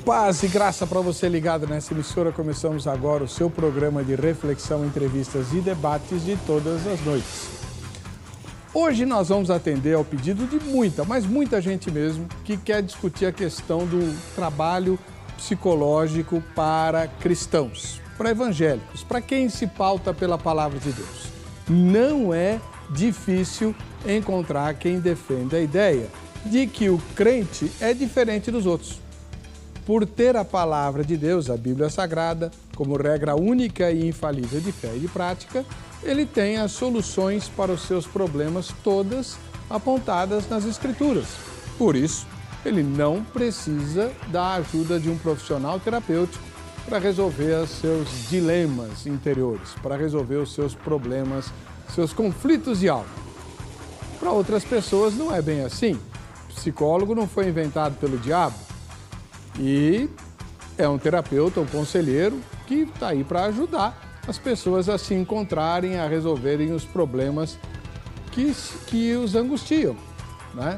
Paz e graça para você ligado nessa emissora. Começamos agora o seu programa de reflexão, entrevistas e debates de todas as noites. Hoje nós vamos atender ao pedido de muita gente mesmo, que quer discutir a questão do trabalho psicológico para cristãos, para evangélicos, para quem se pauta pela palavra de Deus. Não é difícil encontrar quem defenda a ideia de que o crente é diferente dos outros. Por ter a palavra de Deus, a Bíblia Sagrada, como regra única e infalível de fé e de prática, ele tem as soluções para os seus problemas todas apontadas nas Escrituras. Por isso, ele não precisa da ajuda de um profissional terapêutico para resolver os seus dilemas interiores, para resolver os seus problemas, seus conflitos de alma. Para outras pessoas não é bem assim. Psicólogo não foi inventado pelo diabo. E é um terapeuta, um conselheiro que está aí para ajudar as pessoas a se encontrarem, a resolverem os problemas que os angustiam, né?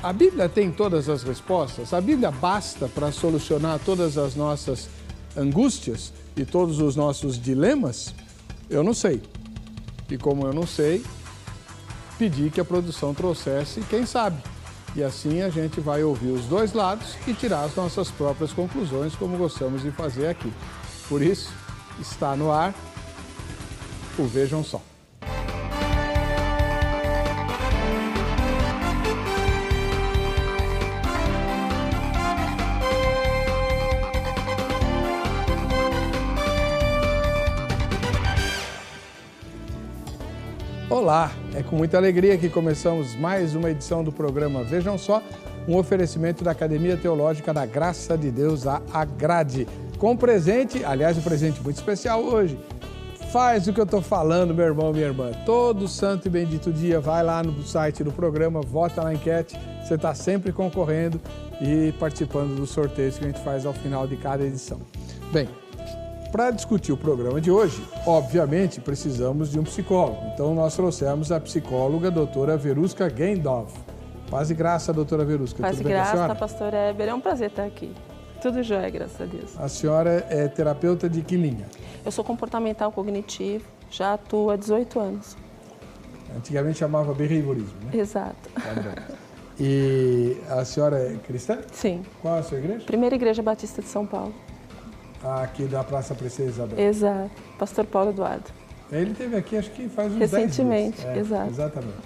A Bíblia tem todas as respostas, a Bíblia basta para solucionar todas as nossas angústias e todos os nossos dilemas? Eu não sei. E como eu não sei, pedi que a produção trouxesse quem sabe. E assim a gente vai ouvir os dois lados e tirar as nossas próprias conclusões, como gostamos de fazer aqui. Por isso, está no ar o Vejam Só. Olá, é com muita alegria que começamos mais uma edição do programa Vejam Só, um oferecimento da Academia Teológica da Graça de Deus, a Agrade. Com presente, aliás, um presente muito especial hoje. Faz o que eu estou falando, meu irmão, minha irmã. Todo santo e bendito dia, vai lá no site do programa, vota na enquete, você está sempre concorrendo e participando dos sorteios que a gente faz ao final de cada edição. Bem, para discutir o programa de hoje, obviamente, precisamos de um psicólogo. Então, nós trouxemos a psicóloga, doutora Veruska Gendorf. Paz e graça, doutora Veruska. Paz e graça, pastor Heber. É um prazer estar aqui. Tudo jóia, graças a Deus. A senhora é terapeuta de que linha? Eu sou comportamental cognitivo, já atuo há 18 anos. Antigamente chamava behaviorismo, né? Exato. Tá bom. E a senhora é cristã? Sim. Qual é a sua igreja? Primeira Igreja Batista de São Paulo. Aqui da Praça Princesa Isabel. Exato. Pastor Paulo Eduardo. Ele esteve aqui, acho que faz uns 10 dias. Recentemente, exato. Exatamente.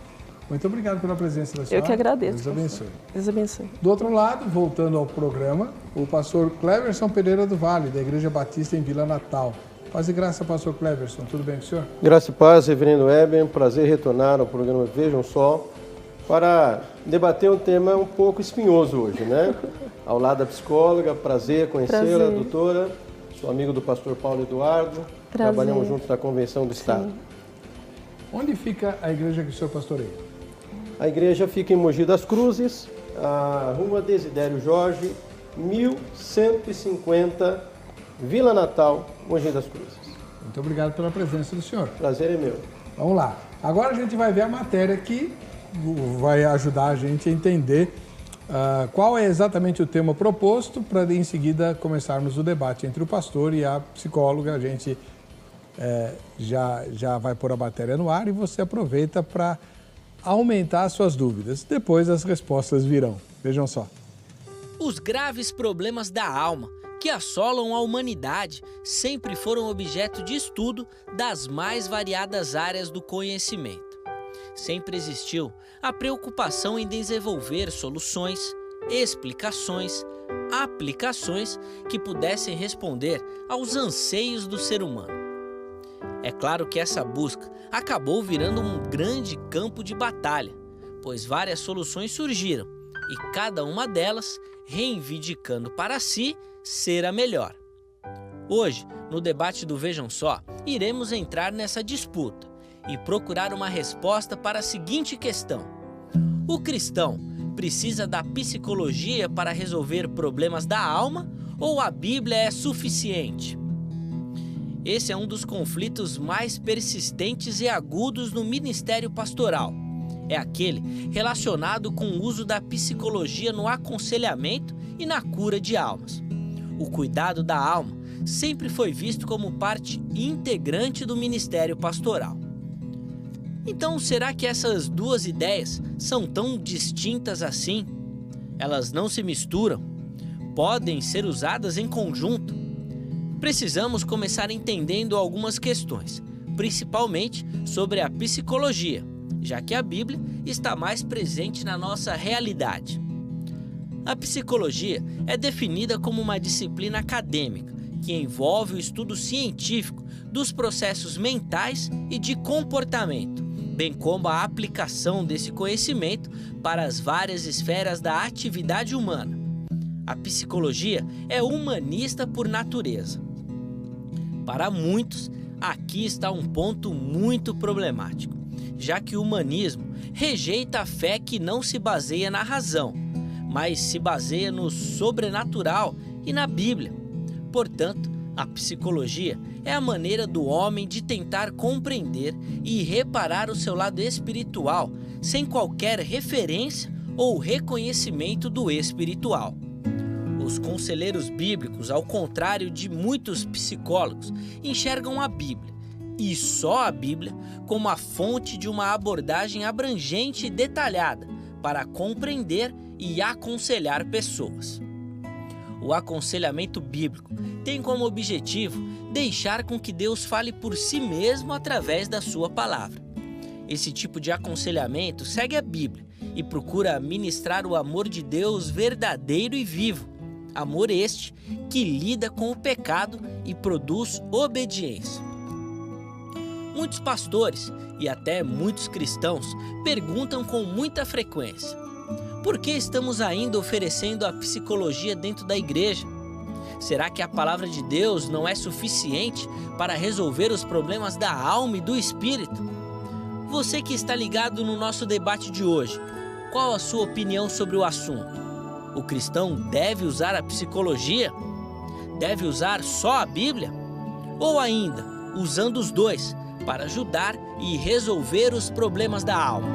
Muito obrigado pela presença da senhora. Eu que agradeço. Deus abençoe. Deus abençoe. Do outro lado, voltando ao programa, o pastor Cleverson Pereira do Vale, da Igreja Batista em Vila Natal. Paz e graça, pastor Cleverson. Tudo bem com o senhor? Graça e paz, reverendo Heber. Prazer retornar ao programa Vejam Só, para debater um tema um pouco espinhoso hoje, né? Ao lado da psicóloga, prazer conhecê-la, doutora. Sou amigo do pastor Paulo Eduardo. Prazer. Trabalhamos juntos na Convenção do Estado. Sim. Onde fica a igreja que o senhor pastoreia? A igreja fica em Mogi das Cruzes, a Rua Desidério Jorge, 1150, Vila Natal, Mogi das Cruzes. Muito obrigado pela presença do senhor. Prazer é meu. Vamos lá. Agora a gente vai ver a matéria que vai ajudar a gente a entender qual é exatamente o tema proposto, para em seguida começarmos o debate entre o pastor e a psicóloga. A gente já vai pôr a matéria no ar e você aproveita para aumentar as suas dúvidas. Depois as respostas virão. Vejam só. Os graves problemas da alma que assolam a humanidade sempre foram objeto de estudo das mais variadas áreas do conhecimento. Sempre existiu a preocupação em desenvolver soluções, explicações, aplicações que pudessem responder aos anseios do ser humano. É claro que essa busca acabou virando um grande campo de batalha, pois várias soluções surgiram e cada uma delas reivindicando para si ser a melhor. Hoje, no debate do Vejam Só, iremos entrar nessa disputa e procurar uma resposta para a seguinte questão: o cristão precisa da psicologia para resolver problemas da alma ou a Bíblia é suficiente? Esse é um dos conflitos mais persistentes e agudos no ministério pastoral. É aquele relacionado com o uso da psicologia no aconselhamento e na cura de almas. o cuidado da alma sempre foi visto como parte integrante do ministério pastoral. Então, será que essas duas ideias são tão distintas assim? Elas não se misturam? Podem ser usadas em conjunto? Precisamos começar entendendo algumas questões, principalmente sobre a psicologia, já que a Bíblia está mais presente na nossa realidade. A psicologia é definida como uma disciplina acadêmica que envolve o estudo científico dos processos mentais e de comportamento, bem como a aplicação desse conhecimento para as várias esferas da atividade humana. A psicologia é humanista por natureza. Para muitos, aqui está um ponto muito problemático, já que o humanismo rejeita a fé que não se baseia na razão, mas se baseia no sobrenatural e na Bíblia. Portanto, a psicologia é a maneira do homem de tentar compreender e reparar o seu lado espiritual sem qualquer referência ou reconhecimento do espiritual. Os conselheiros bíblicos, ao contrário de muitos psicólogos, enxergam a Bíblia, e só a Bíblia, como a fonte de uma abordagem abrangente e detalhada para compreender e aconselhar pessoas. O aconselhamento bíblico tem como objetivo deixar com que Deus fale por si mesmo através da sua palavra. Esse tipo de aconselhamento segue a Bíblia e procura ministrar o amor de Deus verdadeiro e vivo. Amor este que lida com o pecado e produz obediência. Muitos pastores e até muitos cristãos perguntam com muita frequência: por que estamos ainda oferecendo a psicologia dentro da igreja? Será que a palavra de Deus não é suficiente para resolver os problemas da alma e do espírito? Você que está ligado no nosso debate de hoje, qual a sua opinião sobre o assunto? O cristão deve usar a psicologia? Deve usar só a Bíblia? Ou ainda, usando os dois para ajudar e resolver os problemas da alma?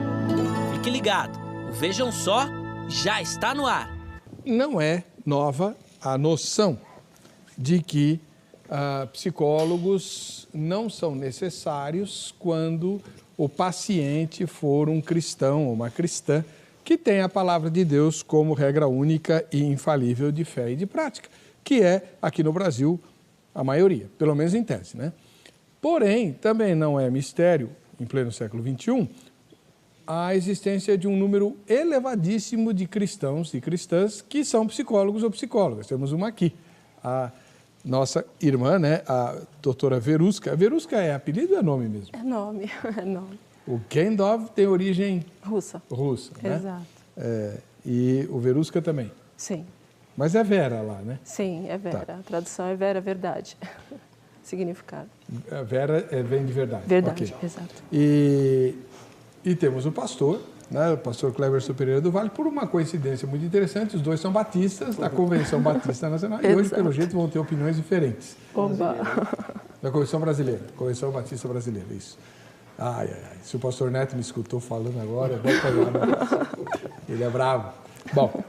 Fique ligado, o Vejam Só já está no ar. Não é nova a noção de que psicólogos não são necessários quando o paciente for um cristão ou uma cristã que tem a palavra de Deus como regra única e infalível de fé e de prática, que é, aqui no Brasil, a maioria, pelo menos em tese, né? Porém, também não é mistério, em pleno século XXI, a existência de um número elevadíssimo de cristãos e cristãs que são psicólogos ou psicólogas. Temos uma aqui, a nossa irmã, né, a doutora Verusca. Verusca é apelido ou é nome mesmo? É nome, é nome. O Kendov tem origem Russa. Russa, né? Exato. E o Verusca também. Sim. Mas é Vera lá, né? Sim, é Vera. Tá. A tradução é Vera, verdade. Significado. A Vera vem de verdade. Verdade, okay. Exato. E temos o pastor, né, o pastor Cleverson Pereira do Vale, por uma coincidência muito interessante, os dois são batistas da Convenção Batista Nacional e hoje, pelo jeito, vão ter opiniões diferentes. Oba! Da Convenção Brasileira, Convenção Batista Brasileira, isso. Ai, ai, ai. Se o pastor Neto me escutou falando agora, vai pegar. Ele é bravo. Bom,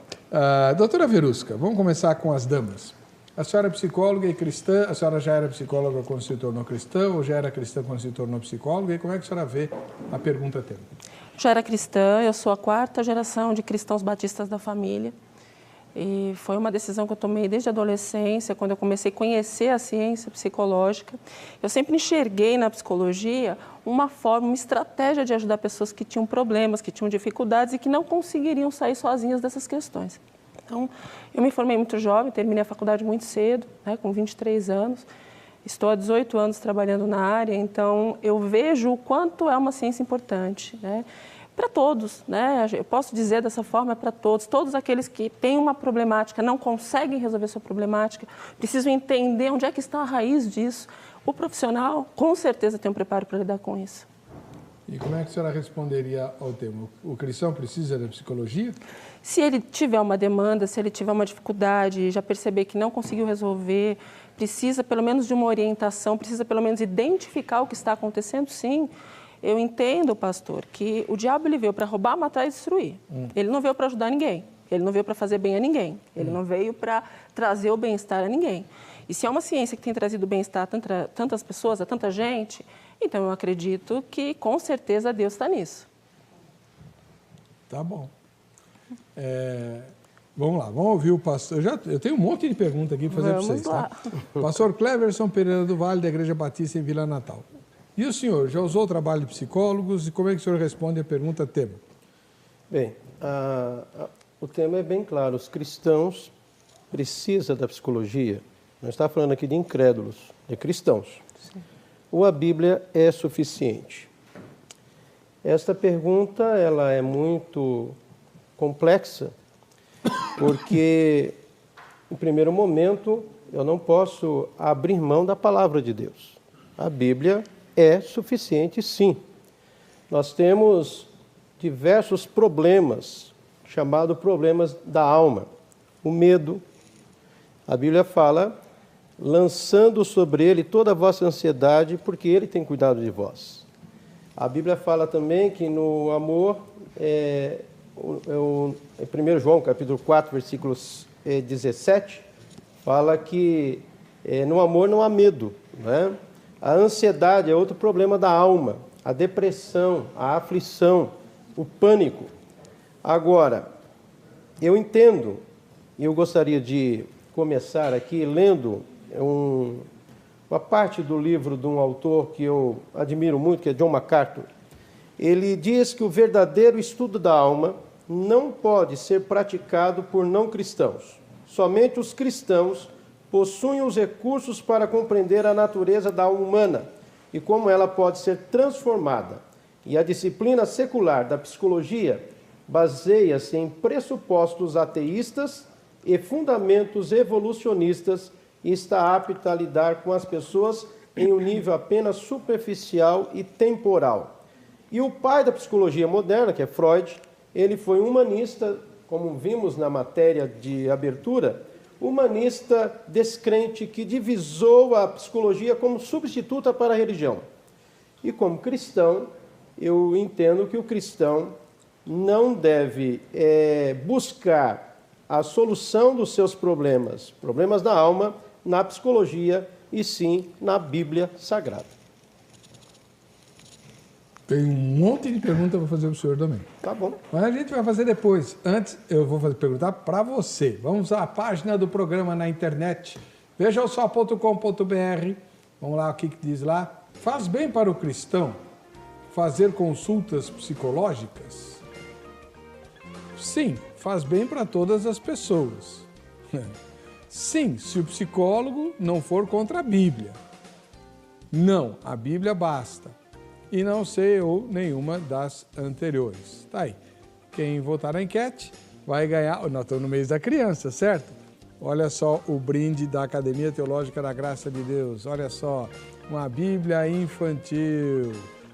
doutora Verusca, vamos começar com as damas. A senhora é psicóloga e cristã, a senhora já era psicóloga quando se tornou cristã ou já era cristã quando se tornou psicóloga? E como é que a senhora vê a pergunta tema? Já era cristã, eu sou a 4ª geração de cristãos batistas da família. E foi uma decisão que eu tomei desde a adolescência, quando eu comecei a conhecer a ciência psicológica. Eu sempre enxerguei na psicologia uma forma, uma estratégia de ajudar pessoas que tinham problemas, que tinham dificuldades e que não conseguiriam sair sozinhas dessas questões. Então, eu me formei muito jovem, terminei a faculdade muito cedo, né, com 23 anos. Estou há 18 anos trabalhando na área, então eu vejo o quanto é uma ciência importante, né? Para todos, né? Eu posso dizer dessa forma, é para todos. Todos aqueles que têm uma problemática, não conseguem resolver sua problemática, precisam entender onde é que está a raiz disso. O profissional, com certeza, tem um preparo para lidar com isso. E como é que a senhora responderia ao tema? O cristão precisa da psicologia? Se ele tiver uma demanda, se ele tiver uma dificuldade, já perceber que não conseguiu resolver, precisa pelo menos de uma orientação, precisa pelo menos identificar o que está acontecendo, sim. Eu entendo, pastor, que o diabo ele veio para roubar, matar e destruir. Ele não veio para ajudar ninguém. Ele não veio para fazer bem a ninguém. Ele não veio para trazer o bem-estar a ninguém. E se é uma ciência que tem trazido bem-estar a tantas pessoas, a tanta gente, então eu acredito que com certeza Deus está nisso. Tá bom. Vamos lá, vamos ouvir o pastor. Eu tenho um monte de pergunta aqui para fazer para vocês. Lá. Tá? Pastor Cleverson Pereira do Vale, da Igreja Batista em Vila Natal. E o senhor, já usou o trabalho de psicólogos e como é que o senhor responde a pergunta tema? Bem, o tema é bem claro. Os cristãos precisam da psicologia. Não está falando aqui de incrédulos, de cristãos. Sim. Ou a Bíblia é suficiente? Esta pergunta ela é muito complexa, porque, em primeiro momento, eu não posso abrir mão da palavra de Deus. A Bíblia é suficiente, sim. Nós temos diversos problemas, chamados problemas da alma. O medo. A Bíblia fala, lançando sobre ele toda a vossa ansiedade, porque ele tem cuidado de vós. A Bíblia fala também que no amor, em 1 João, capítulo 4, versículos 17, fala que no amor não há medo, né? A ansiedade é outro problema da alma, a depressão, a aflição, o pânico. Agora, eu entendo, e eu gostaria de começar aqui lendo uma parte do livro de um autor que eu admiro muito, que é John MacArthur. Ele diz que o verdadeiro estudo da alma não pode ser praticado por não cristãos. Somente os cristãos possuem os recursos para compreender a natureza da alma humana e como ela pode ser transformada. E a disciplina secular da psicologia baseia-se em pressupostos ateístas e fundamentos evolucionistas e está apta a lidar com as pessoas em um nível apenas superficial e temporal. E o pai da psicologia moderna, que é Freud, ele foi um humanista, como vimos na matéria de abertura, humanista descrente que divisou a psicologia como substituta para a religião. E como cristão, eu entendo que o cristão não deve buscar a solução dos seus problemas da alma, na psicologia e sim na Bíblia Sagrada. Tem um monte de perguntas para fazer para o senhor também. Tá bom. Mas a gente vai fazer depois. Antes, eu vou perguntar para você. Vamos à página do programa na internet, vejamsó.com.br. Vamos lá, o que diz lá? Faz bem para o cristão fazer consultas psicológicas? Sim, faz bem para todas as pessoas. Sim, se o psicólogo não for contra a Bíblia. Não, a Bíblia basta. E não sei ou nenhuma das anteriores. Tá aí. Quem votar na enquete vai ganhar... Nós estamos no mês da criança, certo? Olha só o brinde da Academia Teológica da Graça de Deus. Olha só, uma Bíblia infantil.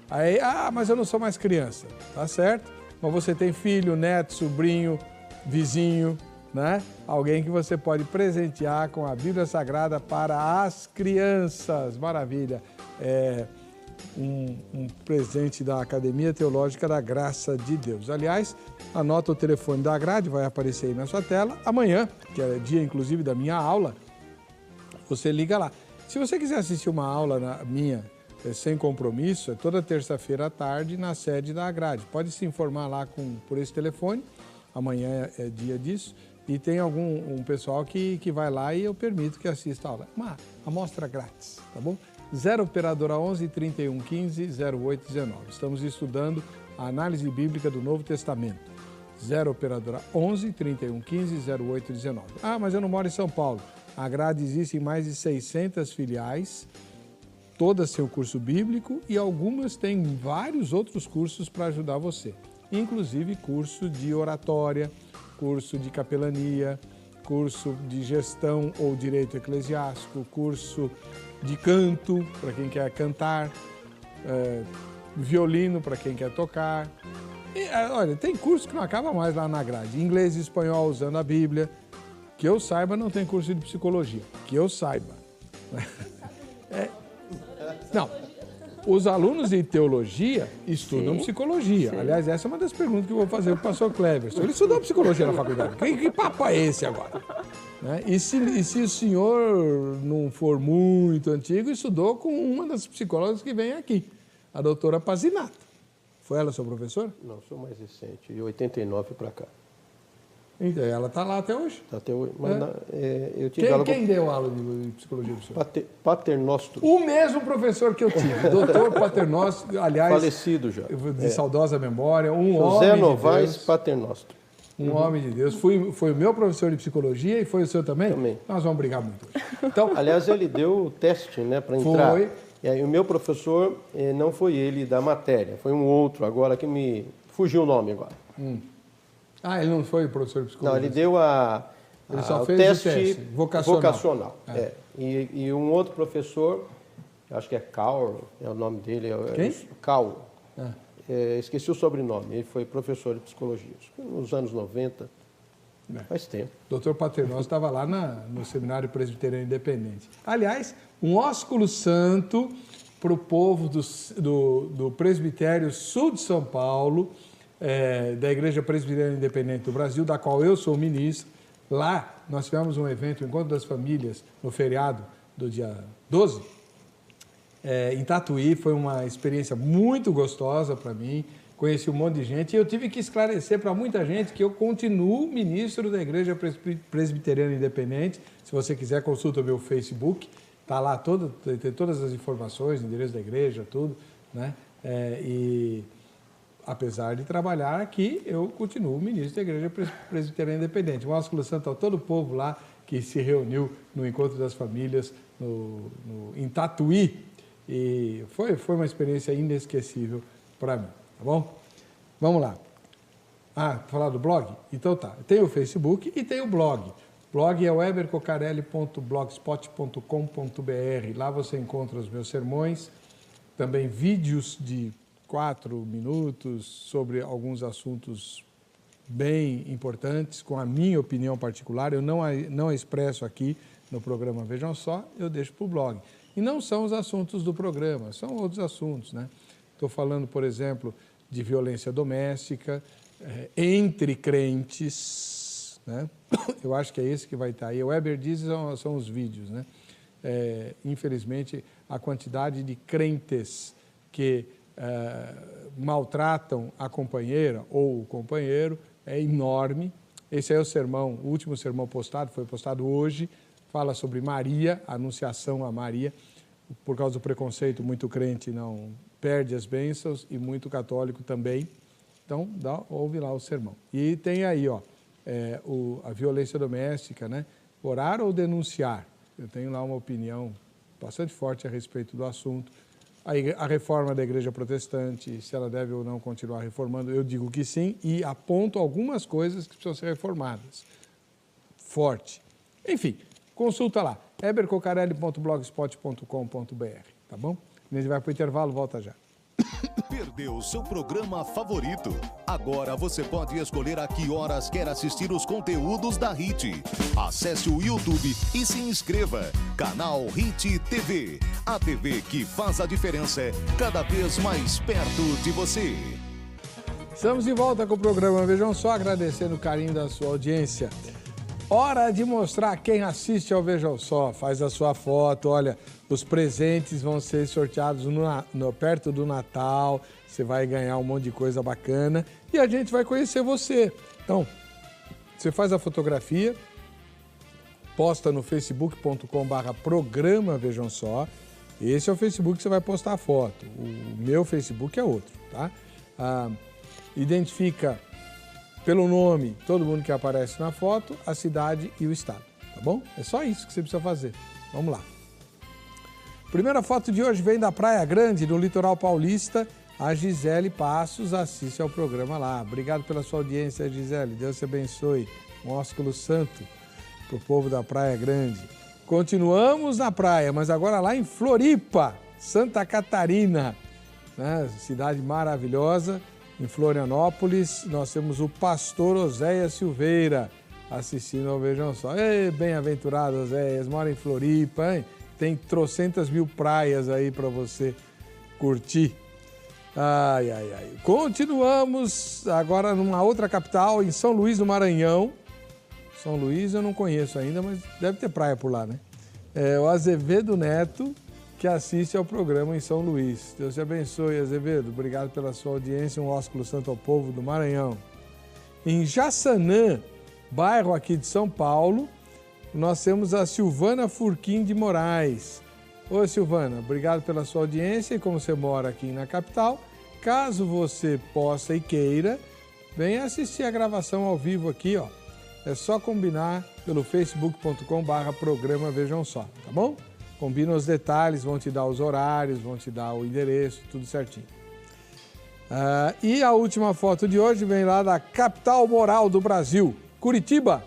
Aí, mas eu não sou mais criança. Tá certo? Mas você tem filho, neto, sobrinho, vizinho, né? Alguém que você pode presentear com a Bíblia Sagrada para as crianças. Maravilha. Um presente da Academia Teológica da Graça de Deus. Aliás, anota o telefone da grade, vai aparecer aí na sua tela. Amanhã, que é dia inclusive da minha aula, você liga lá. Se você quiser assistir uma aula minha sem compromisso, é toda terça-feira à tarde na sede da grade. Pode se informar lá por esse telefone, amanhã é dia disso, e tem um pessoal que vai lá e eu permito que assista a aula. Uma amostra grátis, tá bom? 0 operadora 11 31 15 08 19. Estamos estudando a análise bíblica do Novo Testamento. 0 operadora 11 31 15 08 19. Mas eu não moro em São Paulo. A grade existe em mais de 600 filiais, todas têm o curso bíblico e algumas têm vários outros cursos para ajudar você. Inclusive curso de oratória, curso de capelania, curso de gestão ou direito eclesiástico, curso de canto, para quem quer cantar, violino, para quem quer tocar. E, olha, tem curso que não acaba mais lá na grade. Inglês e espanhol usando a Bíblia. Que eu saiba, não tem curso de psicologia. Que eu saiba. Não. Os alunos de teologia estudam psicologia. Sim. Aliás, essa é uma das perguntas que eu vou fazer para o pastor Cleverson. Ele estudou psicologia na faculdade. Que papo é esse agora? Né? E se o senhor não for muito antigo, estudou com uma das psicólogas que vem aqui, a doutora Pazinato. Foi ela sua professora? Não, sou mais recente, de 89 para cá. Então, ela está lá até hoje? Tá até hoje. Mas eu tive aula Quem deu aula de psicologia para o senhor? Paternóstro. O mesmo professor que eu tive, doutor Paternóstro, aliás... Falecido já. De saudosa memória, um José homem Novaes de Deus. Paternóstro. Um homem de Deus. Foi o meu professor de psicologia e foi o seu também? Também. Nós vamos brigar muito hoje. Então, Aliás, ele deu o teste, né, para entrar. Foi. E aí, o meu professor não foi ele da matéria, foi um outro agora que me fugiu o nome agora. ele não foi professor de psicologia? Não, ele deu Ele só o fez teste, o teste vocacional. E um outro professor, acho que é Kaur, é o nome dele. Quem? Kaur. Esqueci o sobrenome. Ele foi professor de psicologia. Nos anos 90, faz tempo. Doutor Paternóstro estava lá no Seminário Presbiteriano Independente. Aliás, um ósculo santo para o povo do Presbitério Sul de São Paulo, da Igreja Presbiteriana Independente do Brasil, da qual eu sou ministro. Lá nós tivemos um evento, o Encontro das Famílias, no feriado do dia 12, em Tatuí. Foi uma experiência muito gostosa para mim. Conheci um monte de gente e eu tive que esclarecer para muita gente que eu continuo ministro da Igreja Presbiteriana Independente. Se você quiser, consulta o meu Facebook. Está lá, tem todas as informações, endereço da igreja, tudo, né? E apesar de trabalhar aqui, eu continuo ministro da Igreja Presbiteriana Independente. Um ósculo santo a todo o povo lá que se reuniu no Encontro das Famílias em Tatuí. E foi uma experiência inesquecível para mim, tá bom? Vamos lá. Falar do blog? Então tá. Tem o Facebook e tem o blog. O blog é webercocarelli.blogspot.com.br. Lá você encontra os meus sermões, também vídeos de 4 minutos sobre alguns assuntos bem importantes, com a minha opinião particular. Eu não a expresso aqui no programa Vejam Só, eu deixo para o blog. E não são os assuntos do programa, são outros assuntos, né? Estou falando, por exemplo, de violência doméstica, entre crentes, né? Eu acho que é esse que vai estar aí. O Weber diz são os vídeos, né? Infelizmente, a quantidade de crentes que maltratam a companheira ou o companheiro é enorme. Esse é o sermão, o último sermão postado, foi postado hoje, fala sobre Maria, a anunciação a Maria. Por causa do preconceito, muito crente não perde as bênçãos e muito católico também. Então, ouve lá o sermão. E tem aí, a violência doméstica, né? Orar ou denunciar. Eu tenho lá uma opinião bastante forte a respeito do assunto. A reforma da Igreja Protestante, se ela deve ou não continuar reformando, eu digo que sim, e aponto algumas coisas que precisam ser reformadas. Forte. Enfim, consulta lá, webercocarelli.blogspot.com.br, tá bom? A gente vai para o intervalo, volta já. Perdeu seu programa favorito? Agora você pode escolher a que horas quer assistir os conteúdos da HIT. Acesse o YouTube e se inscreva. Canal HIT TV. A TV que faz a diferença cada vez mais perto de você. Estamos de volta com o programa Vejam Só, agradecendo o carinho da sua audiência. Hora de mostrar quem assiste ao Vejam Só. Faz a sua foto, olha, os presentes vão ser sorteados perto do Natal. Você vai ganhar um monte de coisa bacana e a gente vai conhecer você. Então, você faz a fotografia, posta no facebook.com/programa Vejam Só. Esse é o Facebook que você vai postar a foto. O meu Facebook é outro, tá? Identifica pelo nome todo mundo que aparece na foto, a cidade e o estado, tá bom? É só isso que você precisa fazer. Vamos lá. Primeira foto de hoje vem da Praia Grande, no litoral paulista. A Gisele Passos assiste ao programa lá. Obrigado pela sua audiência, Gisele. Deus te abençoe. Um ósculo santo para o povo da Praia Grande. Continuamos na praia, mas agora lá em Floripa, Santa Catarina, né? Cidade maravilhosa. Em Florianópolis, nós temos o pastor Oséias Silveira assistindo ao Vejam Só. Ei, bem-aventurado, Oséias, mora em Floripa, hein? Tem trocentas mil praias aí para você curtir. Ai, ai, ai. Continuamos agora numa outra capital, em São Luís do Maranhão. São Luís eu não conheço ainda, mas deve ter praia por lá, né? É o Azevedo Neto, que assiste ao programa em São Luís. Deus te abençoe, Azevedo. Obrigado pela sua audiência. Um ósculo santo ao povo do Maranhão. Em Jaçanã, bairro aqui de São Paulo, nós temos a Silvana Furquim de Moraes. Oi, Silvana, obrigado pela sua audiência. E como você mora aqui na capital, caso você possa e queira, venha assistir a gravação ao vivo aqui, ó. É só combinar pelo facebook.com/programa Vejam Só, tá bom? Combina os detalhes, vão te dar os horários, vão te dar o endereço, tudo certinho. E a última foto de hoje vem lá da capital moral do Brasil, Curitiba,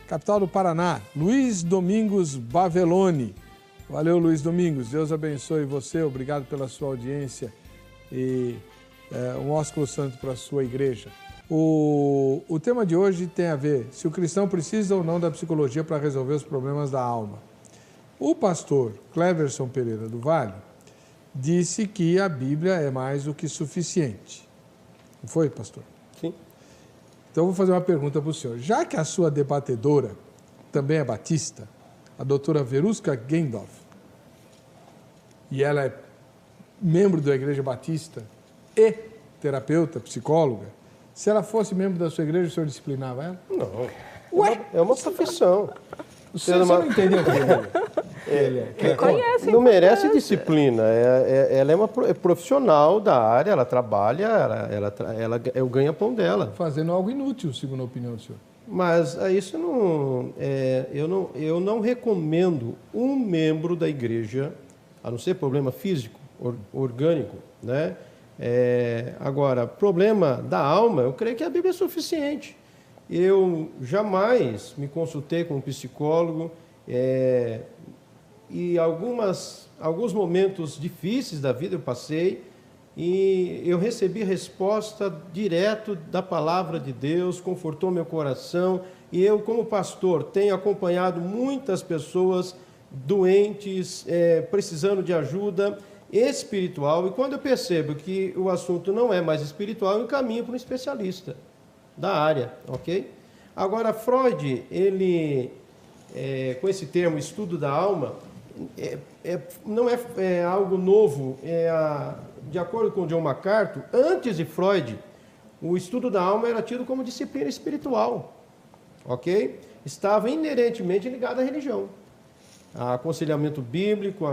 capital do Paraná, Luiz Domingos Bavelloni. Valeu, Luiz Domingos, Deus abençoe você, obrigado pela sua audiência e um ósculo santo para a sua igreja. O tema de hoje tem a ver se o cristão precisa ou não da psicologia para resolver os problemas da alma. O pastor Cleverson Pereira do Vale disse que a Bíblia é mais do que suficiente. Não foi, pastor? Sim. Então, eu vou fazer uma pergunta para o senhor. Já que a sua debatedora também é batista, a doutora Verusca Gendorf, e ela é membro da Igreja Batista e terapeuta, psicóloga, se ela fosse membro da sua igreja, o senhor disciplinava ela? Não. Ué? É uma profissão. Você não entendeu o que Não merece disciplina. Ela é uma profissional da área, ela trabalha, ela é o ganha-pão dela. Fazendo algo inútil, segundo a opinião do senhor. Mas isso não, eu não recomendo um membro da igreja, a não ser problema físico, orgânico, né? Agora, problema da alma, eu creio que a Bíblia é suficiente. Eu jamais me consultei com um psicólogo e alguns momentos difíceis da vida eu passei e eu recebi resposta direto da palavra de Deus, confortou meu coração e eu, como pastor, tenho acompanhado muitas pessoas doentes, precisando de ajuda espiritual, e quando eu percebo que o assunto não é mais espiritual, eu encaminho para um especialista da área, ok? Agora, Freud, ele, com esse termo, estudo da alma, não é algo novo. De acordo com John MacArthur, antes de Freud, o estudo da alma era tido como disciplina espiritual, ok? Estava inerentemente ligado à religião. Aconselhamento bíblico,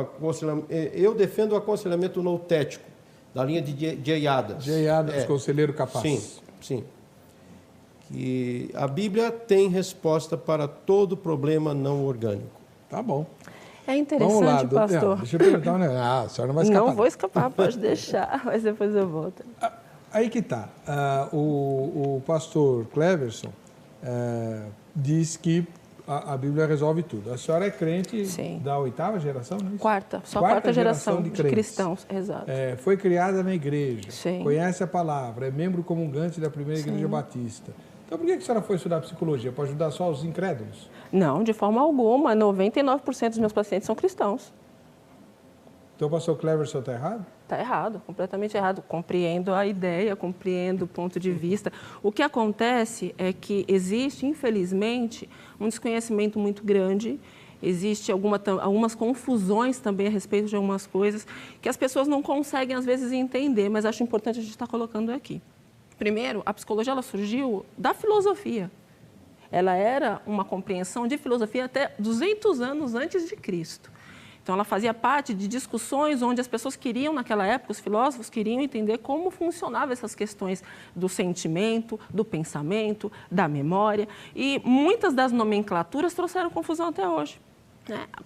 eu defendo o aconselhamento noutético, da linha de Jay Adams. Jay Adams, conselheiro capaz. Sim, sim. Que a Bíblia tem resposta para todo problema não orgânico. Tá bom. É interessante, vamos lá, pastor. Deixa eu perguntar, né? A senhora não vai escapar. Não vou escapar, pode deixar, mas depois eu volto. Aí que tá. O pastor Cleverson diz que a Bíblia resolve tudo. A senhora é crente da 8ª geração, não é isso? Quarta geração de cristãos, exato. Foi criada na igreja, Sim. Conhece a palavra, é membro comungante da primeira igreja batista. Então por que a senhora foi estudar psicologia? Para ajudar só os incrédulos? Não, de forma alguma. 99% dos meus pacientes são cristãos. Então o pastor Cleverson está errado? Está errado, completamente errado. Compreendo a ideia, compreendo o ponto de vista. O que acontece é que existe, infelizmente, um desconhecimento muito grande, existe algumas confusões também a respeito de algumas coisas que as pessoas não conseguem, às vezes, entender, mas acho importante a gente estar colocando aqui. Primeiro, a psicologia ela surgiu da filosofia. Ela era uma compreensão de filosofia até 200 anos antes de Cristo. Então, ela fazia parte de discussões onde as pessoas queriam, naquela época, os filósofos queriam entender como funcionavam essas questões do sentimento, do pensamento, da memória. E muitas das nomenclaturas trouxeram confusão até hoje.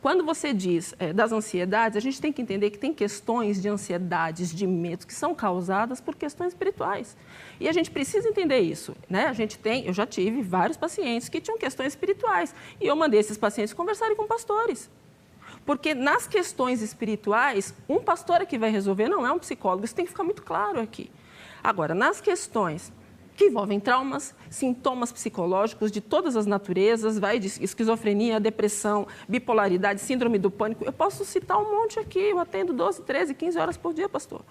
Quando você diz das ansiedades, a gente tem que entender que tem questões de ansiedades, de medos, que são causadas por questões espirituais. E a gente precisa entender isso, né? Eu já tive vários pacientes que tinham questões espirituais. E eu mandei esses pacientes conversarem com pastores. Porque nas questões espirituais, um pastor é que vai resolver, não é um psicólogo. Isso tem que ficar muito claro aqui. Agora, nas questões que envolvem traumas, sintomas psicológicos de todas as naturezas, vai de esquizofrenia, depressão, bipolaridade, síndrome do pânico. Eu posso citar um monte aqui, eu atendo 12, 13, 15 horas por dia, pastor.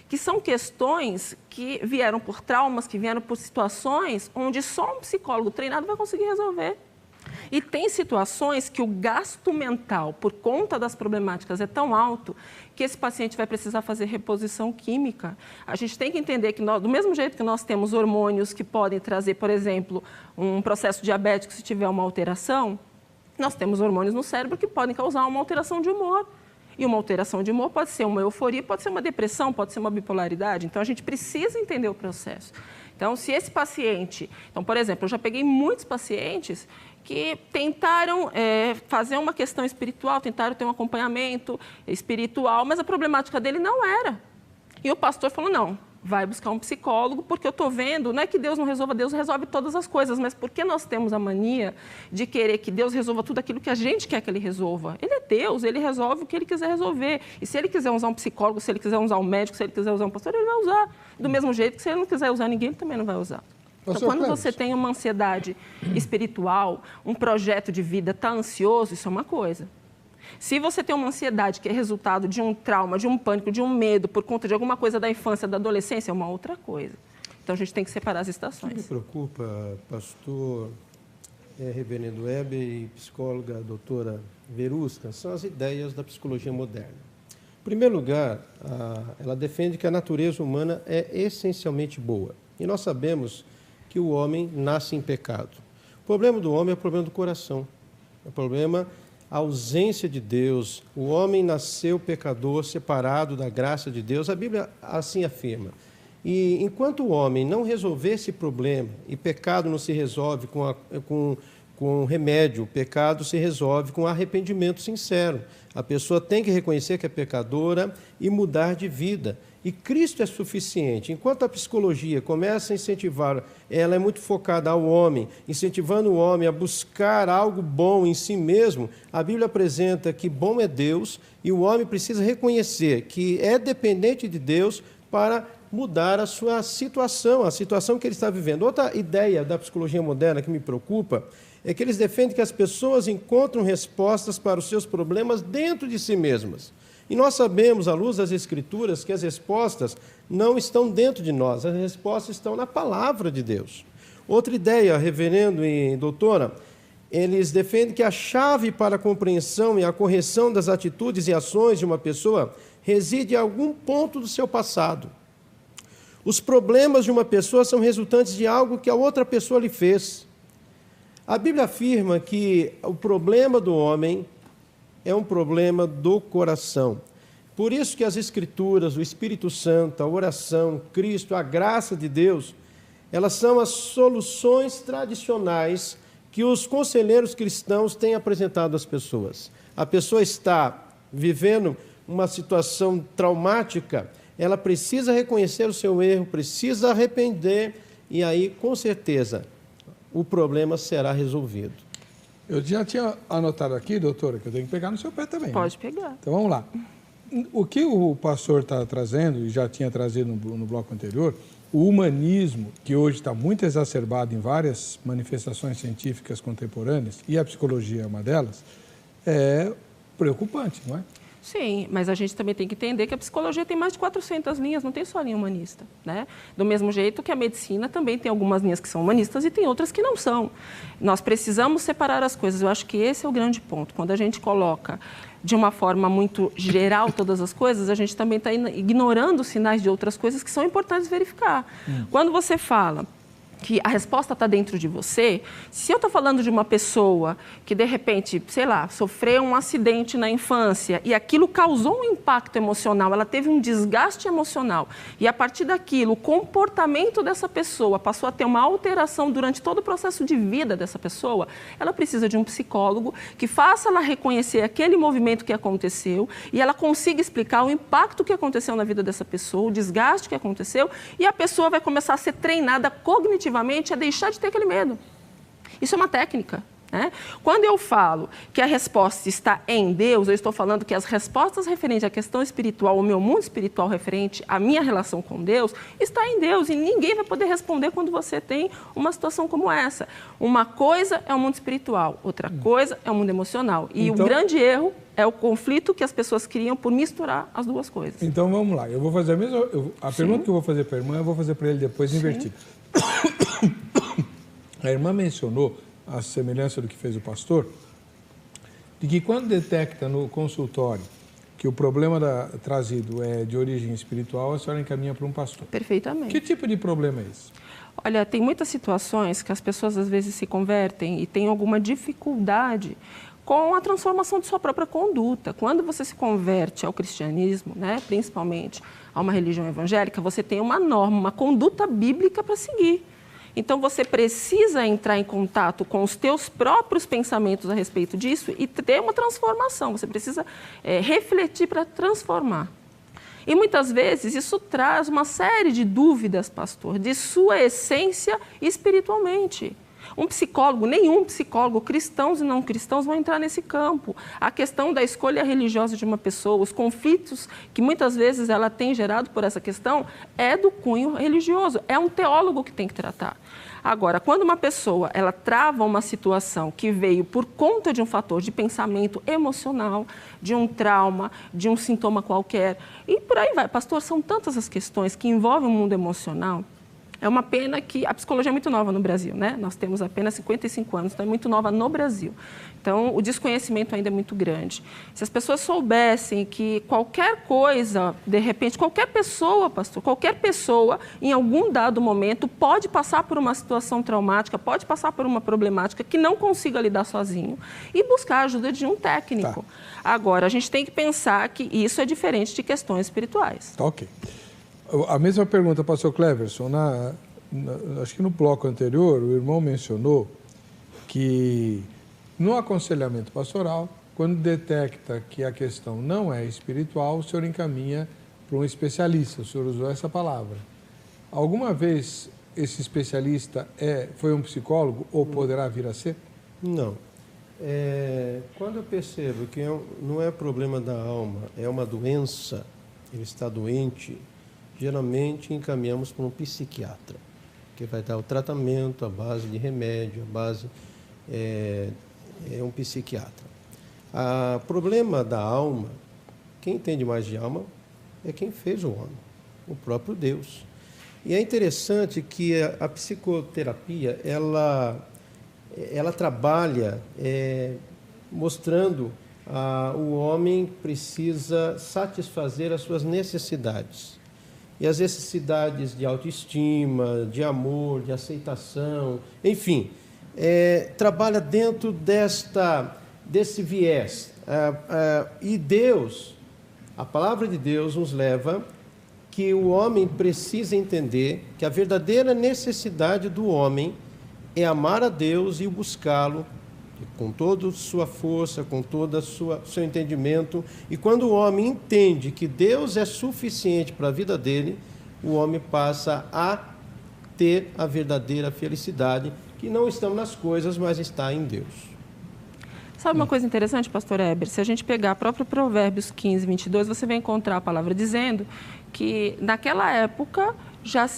Que são questões que vieram por traumas, que vieram por situações onde só um psicólogo treinado vai conseguir resolver. E tem situações que o gasto mental, por conta das problemáticas, é tão alto que esse paciente vai precisar fazer reposição química. A gente tem que entender que, do mesmo jeito que nós temos hormônios que podem trazer, por exemplo, um processo diabético se tiver uma alteração, nós temos hormônios no cérebro que podem causar uma alteração de humor. E uma alteração de humor pode ser uma euforia, pode ser uma depressão, pode ser uma bipolaridade. Então, a gente precisa entender o processo. Então, se esse paciente... Então, por exemplo, eu já peguei muitos pacientes que tentaram fazer uma questão espiritual, tentaram ter um acompanhamento espiritual, mas a problemática dele não era. E o pastor falou, não, vai buscar um psicólogo, porque eu estou vendo, não é que Deus não resolva, Deus resolve todas as coisas, mas porque nós temos a mania de querer que Deus resolva tudo aquilo que a gente quer que Ele resolva? Ele é Deus, Ele resolve o que Ele quiser resolver. E se Ele quiser usar um psicólogo, se Ele quiser usar um médico, se Ele quiser usar um pastor, Ele vai usar. Do mesmo jeito que se Ele não quiser usar ninguém, Ele também não vai usar. Então, quando você tem uma ansiedade espiritual, um projeto de vida, está ansioso, isso é uma coisa. Se você tem uma ansiedade que é resultado de um trauma, de um pânico, de um medo, por conta de alguma coisa da infância, da adolescência, é uma outra coisa. Então, a gente tem que separar as estações. O que me preocupa, pastor, reverendo Weber e psicóloga doutora Verusca, são as ideias da psicologia moderna. Em primeiro lugar, ela defende que a natureza humana é essencialmente boa. E nós sabemos que o homem nasce em pecado. O problema do homem é o problema do coração. O problema a ausência de Deus. O homem nasceu pecador, separado da graça de Deus. A Bíblia assim afirma. E enquanto o homem não resolver esse problema, e pecado não se resolve com remédio, o pecado se resolve com arrependimento sincero. A pessoa tem que reconhecer que é pecadora e mudar de vida. E Cristo é suficiente. Enquanto a psicologia começa a incentivar, ela é muito focada ao homem, incentivando o homem a buscar algo bom em si mesmo, a Bíblia apresenta que bom é Deus e o homem precisa reconhecer que é dependente de Deus para mudar a sua situação, a situação que ele está vivendo. Outra ideia da psicologia moderna que me preocupa é que eles defendem que as pessoas encontram respostas para os seus problemas dentro de si mesmas. E nós sabemos, à luz das Escrituras, que as respostas não estão dentro de nós, as respostas estão na palavra de Deus. Outra ideia, reverendo e doutora, eles defendem que a chave para a compreensão e a correção das atitudes e ações de uma pessoa reside em algum ponto do seu passado. Os problemas de uma pessoa são resultantes de algo que a outra pessoa lhe fez. A Bíblia afirma que o problema do homem é um problema do coração. Por isso que as Escrituras, o Espírito Santo, a oração, Cristo, a graça de Deus, elas são as soluções tradicionais que os conselheiros cristãos têm apresentado às pessoas. A pessoa está vivendo uma situação traumática, ela precisa reconhecer o seu erro, precisa arrepender, e aí, com certeza, o problema será resolvido. Eu já tinha anotado aqui, doutora, que eu tenho que pegar no seu pé também. Pode né? pegar. Então, vamos lá. O que o pastor está trazendo, e já tinha trazido no bloco anterior, o humanismo, que hoje está muito exacerbado em várias manifestações científicas contemporâneas, e a psicologia é uma delas, é preocupante, não é? Sim, mas a gente também tem que entender que a psicologia tem mais de 400 linhas, não tem só linha humanista, né? Do mesmo jeito que a medicina também tem algumas linhas que são humanistas e tem outras que não são. Nós precisamos separar as coisas, eu acho que esse é o grande ponto. Quando a gente coloca de uma forma muito geral todas as coisas, a gente também está ignorando os sinais de outras coisas que são importantes verificar. Quando você fala que a resposta está dentro de você, se eu estou falando de uma pessoa que, de repente, sei lá, sofreu um acidente na infância e aquilo causou um impacto emocional, ela teve um desgaste emocional e, a partir daquilo, o comportamento dessa pessoa passou a ter uma alteração durante todo o processo de vida dessa pessoa, ela precisa de um psicólogo que faça ela reconhecer aquele movimento que aconteceu e ela consiga explicar o impacto que aconteceu na vida dessa pessoa, o desgaste que aconteceu, e a pessoa vai começar a ser treinada cognitivamente a deixar de ter aquele medo. Isso é uma técnica. né? Quando eu falo que a resposta está em Deus, eu estou falando que as respostas referentes à questão espiritual, o meu mundo espiritual referente à minha relação com Deus, está em Deus. E ninguém vai poder responder quando você tem uma situação como essa. Uma coisa é o mundo espiritual, outra coisa é o mundo emocional. E então, o grande erro é o conflito que as pessoas criam por misturar as duas coisas. Então vamos lá, eu vou fazer a mesma. A pergunta que eu vou fazer para a irmã, eu vou fazer para ele depois invertido. A irmã mencionou, a semelhança do que fez o pastor, de que quando detecta no consultório que o problema trazido é de origem espiritual, a senhora encaminha para um pastor. Perfeitamente. Que tipo de problema é esse? Olha, tem muitas situações que as pessoas às vezes se convertem e têm alguma dificuldade com a transformação de sua própria conduta. Quando você se converte ao cristianismo, né, principalmente a uma religião evangélica, você tem uma norma, uma conduta bíblica para seguir. Então, você precisa entrar em contato com os teus próprios pensamentos a respeito disso e ter uma transformação. Você precisa refletir para transformar. E, muitas vezes, isso traz uma série de dúvidas, pastor, de sua essência espiritualmente. Um psicólogo, nenhum psicólogo, cristãos e não cristãos, vão entrar nesse campo. A questão da escolha religiosa de uma pessoa, os conflitos que muitas vezes ela tem gerado por essa questão, é do cunho religioso. É um teólogo que tem que tratar. Agora, quando uma pessoa ela trava uma situação que veio por conta de um fator de pensamento emocional, de um trauma, de um sintoma qualquer, e por aí vai. Pastor, são tantas as questões que envolvem o mundo emocional. É uma pena que a psicologia é muito nova no Brasil, né? Nós temos apenas 55 anos, então é muito nova no Brasil. Então, o desconhecimento ainda é muito grande. Se as pessoas soubessem que qualquer coisa, de repente, qualquer pessoa, pastor, qualquer pessoa, em algum dado momento, pode passar por uma situação traumática, pode passar por uma problemática que não consiga lidar sozinho e buscar a ajuda de um técnico. Tá. Agora, a gente tem que pensar que isso é diferente de questões espirituais. Tá, ok. A mesma pergunta, pastor Cleverson, acho que no bloco anterior o irmão mencionou que no aconselhamento pastoral, quando detecta que a questão não é espiritual, o senhor encaminha para um especialista, o senhor usou essa palavra. Alguma vez esse especialista foi um psicólogo ou poderá vir a ser? Não. Quando eu percebo que não é problema da alma, é uma doença, ele está doente, geralmente encaminhamos para um psiquiatra, que vai dar o tratamento, a base de remédio, a base é um psiquiatra. O problema da alma, quem entende mais de alma é quem fez o homem, o próprio Deus. E é interessante que a psicoterapia, ela trabalha mostrando o homem precisa satisfazer as suas necessidades. E as necessidades de autoestima, de amor, de aceitação, enfim, trabalha dentro desse viés. E Deus, a palavra de Deus nos leva que o homem precisa entender que a verdadeira necessidade do homem é amar a Deus e buscá-lo com toda a sua força, com todo o seu entendimento. E quando o homem entende que Deus é suficiente para a vida dele, o homem passa a ter a verdadeira felicidade, que não está nas coisas, mas está em Deus. Sabe uma coisa interessante, pastor Heber? Se a gente pegar próprio Provérbios 15, 22, você vai encontrar a palavra dizendo que naquela época já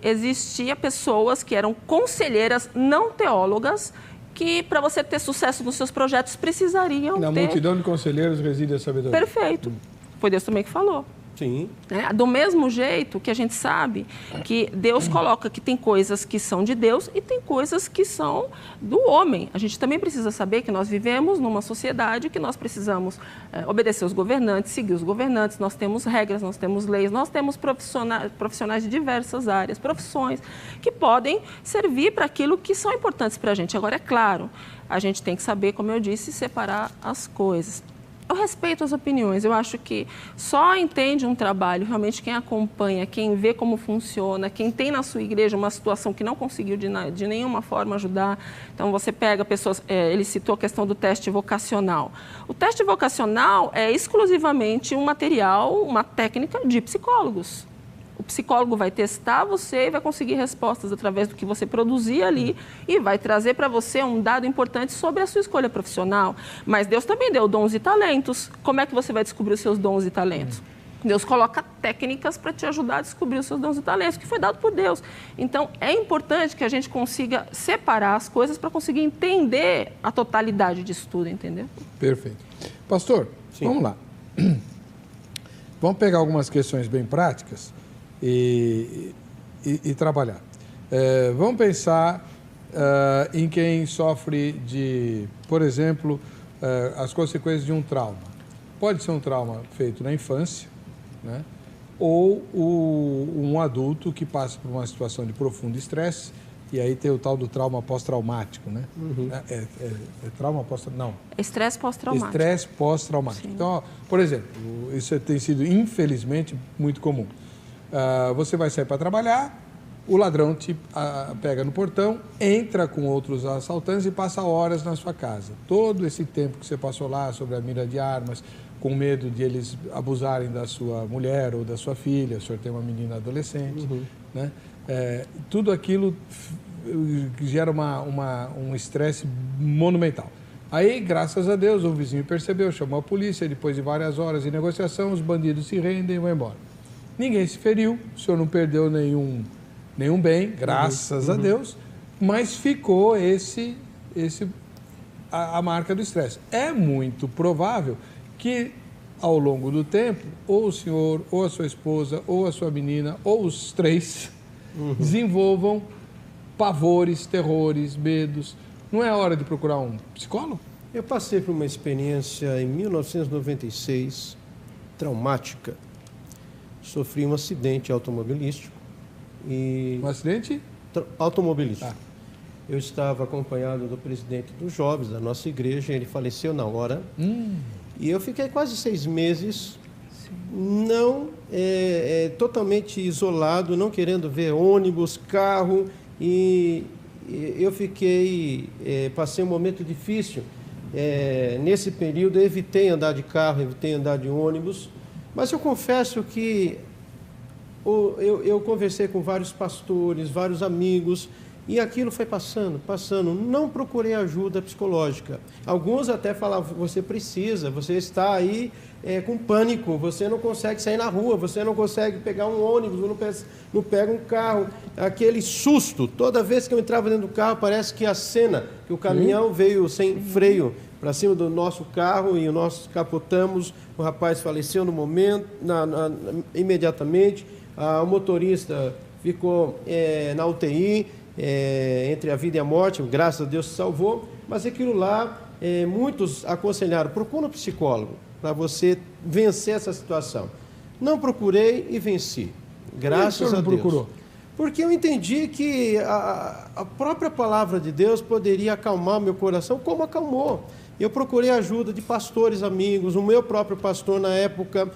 existia pessoas que eram conselheiras não teólogas, que para você ter sucesso nos seus projetos precisariam Na multidão de conselheiros reside a sabedoria. Perfeito. Foi Deus também que falou. Sim. Do mesmo jeito que a gente sabe que Deus coloca que tem coisas que são de Deus e tem coisas que são do homem. A gente também precisa saber que nós vivemos numa sociedade que nós precisamos obedecer os governantes, seguir os governantes, nós temos regras, nós temos leis, nós temos profissionais de diversas áreas, profissões, que podem servir para aquilo que são importantes para a gente. Agora, é claro, a gente tem que saber, como eu disse, separar as coisas. Eu respeito as opiniões, eu acho que só entende um trabalho realmente quem acompanha, quem vê como funciona, quem tem na sua igreja uma situação que não conseguiu de nenhuma forma ajudar. Então, você pega pessoas, ele citou a questão do teste vocacional. O teste vocacional é exclusivamente um material, uma técnica de psicólogos. O psicólogo vai testar você e vai conseguir respostas através do que você produzir ali e vai trazer para você um dado importante sobre a sua escolha profissional. Mas Deus também deu dons e talentos. Como é que você vai descobrir os seus dons e talentos? Deus coloca técnicas para te ajudar a descobrir os seus dons e talentos, que foi dado por Deus. Então, é importante que a gente consiga separar as coisas para conseguir entender a totalidade disso tudo, entendeu? Perfeito. Pastor, vamos lá. Vamos pegar algumas questões bem práticas e trabalhar. Vamos pensar em quem sofre de, por exemplo, as consequências de um trauma. Pode ser um trauma feito na infância, né? Ou um adulto que passa por uma situação de profundo estresse, e aí tem o tal do trauma pós-traumático, né? É trauma pós-traumático? Não. Estresse pós-traumático. Estresse pós-traumático. Então, ó, por exemplo, isso tem sido, infelizmente, muito comum. Você vai sair para trabalhar, o ladrão te pega no portão, entra com outros assaltantes e passa horas na sua casa. Todo esse tempo que você passou lá sobre a mira de armas, com medo de eles abusarem da sua mulher ou da sua filha, o senhor tem uma menina adolescente, né? Tudo aquilo gera um estresse monumental. Aí, graças a Deus, o vizinho percebeu, chamou a polícia, depois de várias horas de negociação, os bandidos se rendem e vão embora. Ninguém se feriu, o senhor não perdeu nenhum bem, graças a Deus, mas ficou a marca do estresse. É muito provável que, ao longo do tempo, ou o senhor, ou a sua esposa, ou a sua menina, ou os três, desenvolvam pavores, terrores, medos. Não é hora de procurar um psicólogo? Eu passei por uma experiência em 1996, traumática. Sofri um acidente automobilístico. Um acidente? Automobilístico. Eu estava acompanhado do presidente dos jovens da nossa igreja, ele faleceu na hora. E eu fiquei quase 6 meses, totalmente isolado, não querendo ver ônibus, carro, e eu passei um momento difícil. Nesse período eu evitei andar de carro, evitei andar de ônibus, mas eu confesso que eu conversei com vários pastores, vários amigos, e aquilo foi passando. Não procurei ajuda psicológica. Alguns até falavam, você está aí com pânico, você não consegue sair na rua, você não consegue pegar um ônibus, não pega um carro. Aquele susto, toda vez que eu entrava dentro do carro, parece que a cena, que o caminhão veio sem freio para cima do nosso carro e nós capotamos, o rapaz faleceu no momento, imediatamente, o motorista ficou na UTI, entre a vida e a morte, graças a Deus se salvou, mas aquilo lá, muitos aconselharam, procura um psicólogo para você vencer essa situação. Não procurei e venci, graças a Deus. Procurou? Porque eu entendi que a própria palavra de Deus poderia acalmar meu coração, como acalmou. Eu procurei ajuda de pastores amigos, o meu próprio pastor na época,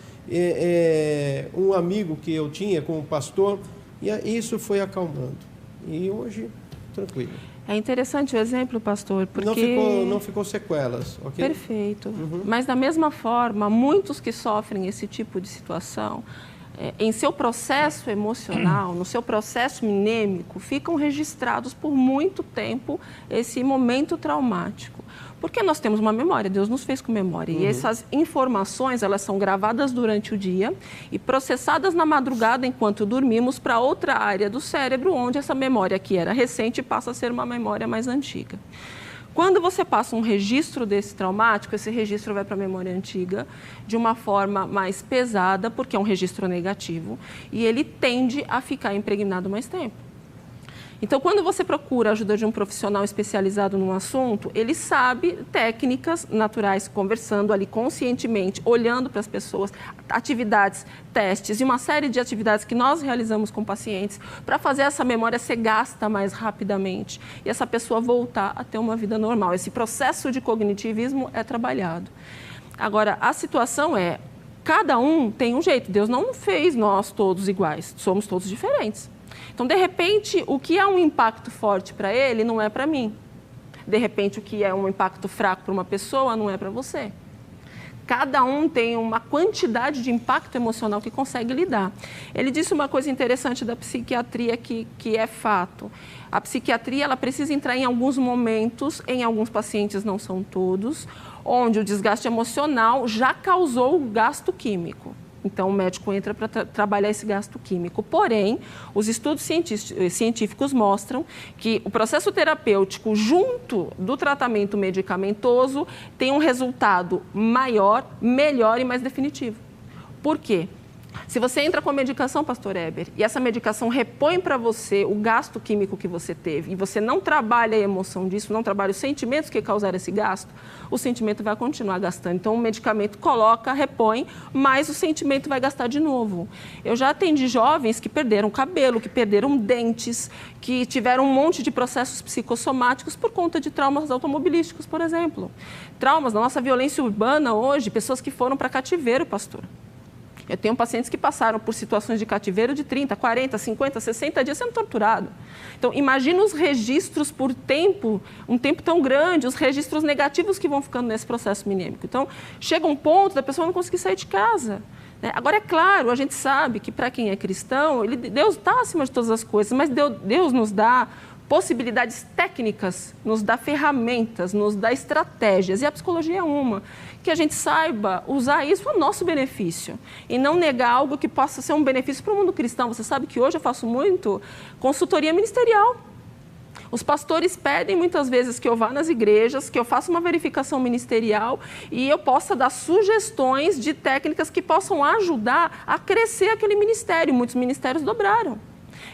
um amigo que eu tinha como pastor, e isso foi acalmando. E hoje, tranquilo. É interessante o exemplo, pastor, porque... Não ficou sequelas, ok? Perfeito. Mas, da mesma forma, muitos que sofrem esse tipo de situação, em seu processo emocional, no seu processo mnêmico, ficam registrados por muito tempo esse momento traumático. Porque nós temos uma memória, Deus nos fez com memória. E essas informações, elas são gravadas durante o dia e processadas na madrugada enquanto dormimos para outra área do cérebro, onde essa memória que era recente passa a ser uma memória mais antiga. Quando você passa um registro desse traumático, esse registro vai para a memória antiga de uma forma mais pesada, porque é um registro negativo, e ele tende a ficar impregnado mais tempo. Então, quando você procura a ajuda de um profissional especializado num assunto, ele sabe técnicas naturais, conversando ali conscientemente, olhando para as pessoas, atividades, testes e uma série de atividades que nós realizamos com pacientes para fazer essa memória ser gasta mais rapidamente e essa pessoa voltar a ter uma vida normal. Esse processo de cognitivismo é trabalhado. Agora, a situação é, cada um tem um jeito. Deus não fez nós todos iguais, somos todos diferentes. Então, de repente, o que é um impacto forte para ele não é para mim. De repente, o que é um impacto fraco para uma pessoa não é para você. Cada um tem uma quantidade de impacto emocional que consegue lidar. Ele disse uma coisa interessante da psiquiatria que é fato. A psiquiatria ela precisa entrar em alguns momentos, em alguns pacientes, não são todos, onde o desgaste emocional já causou o gasto químico. Então, o médico entra para trabalhar esse gasto químico. Porém, os estudos científicos mostram que o processo terapêutico, junto do tratamento medicamentoso, tem um resultado maior, melhor e mais definitivo. Por quê? Se você entra com a medicação, pastor Heber, e essa medicação repõe para você o gasto químico que você teve, e você não trabalha a emoção disso, não trabalha os sentimentos que causaram esse gasto, o sentimento vai continuar gastando. Então, o medicamento coloca, repõe, mas o sentimento vai gastar de novo. Eu já atendi jovens que perderam cabelo, que perderam dentes, que tiveram um monte de processos psicossomáticos por conta de traumas automobilísticos, por exemplo. Traumas da nossa violência urbana hoje, pessoas que foram para cativeiro, pastor. Eu tenho pacientes que passaram por situações de cativeiro de 30, 40, 50, 60 dias sendo torturado. Então, imagina os registros por tempo, um tempo tão grande, os registros negativos que vão ficando nesse processo minêmico. Então, chega um ponto da pessoa não conseguir sair de casa. Agora, é claro, a gente sabe que para quem é cristão, Deus está acima de todas as coisas, mas Deus nos dá possibilidades técnicas, nos dá ferramentas, nos dá estratégias, e a psicologia é uma, que a gente saiba usar isso a nosso benefício, e não negar algo que possa ser um benefício para o mundo cristão. Você sabe que hoje eu faço muito consultoria ministerial. Os pastores pedem muitas vezes que eu vá nas igrejas, que eu faça uma verificação ministerial e eu possa dar sugestões de técnicas que possam ajudar a crescer aquele ministério. Muitos ministérios dobraram.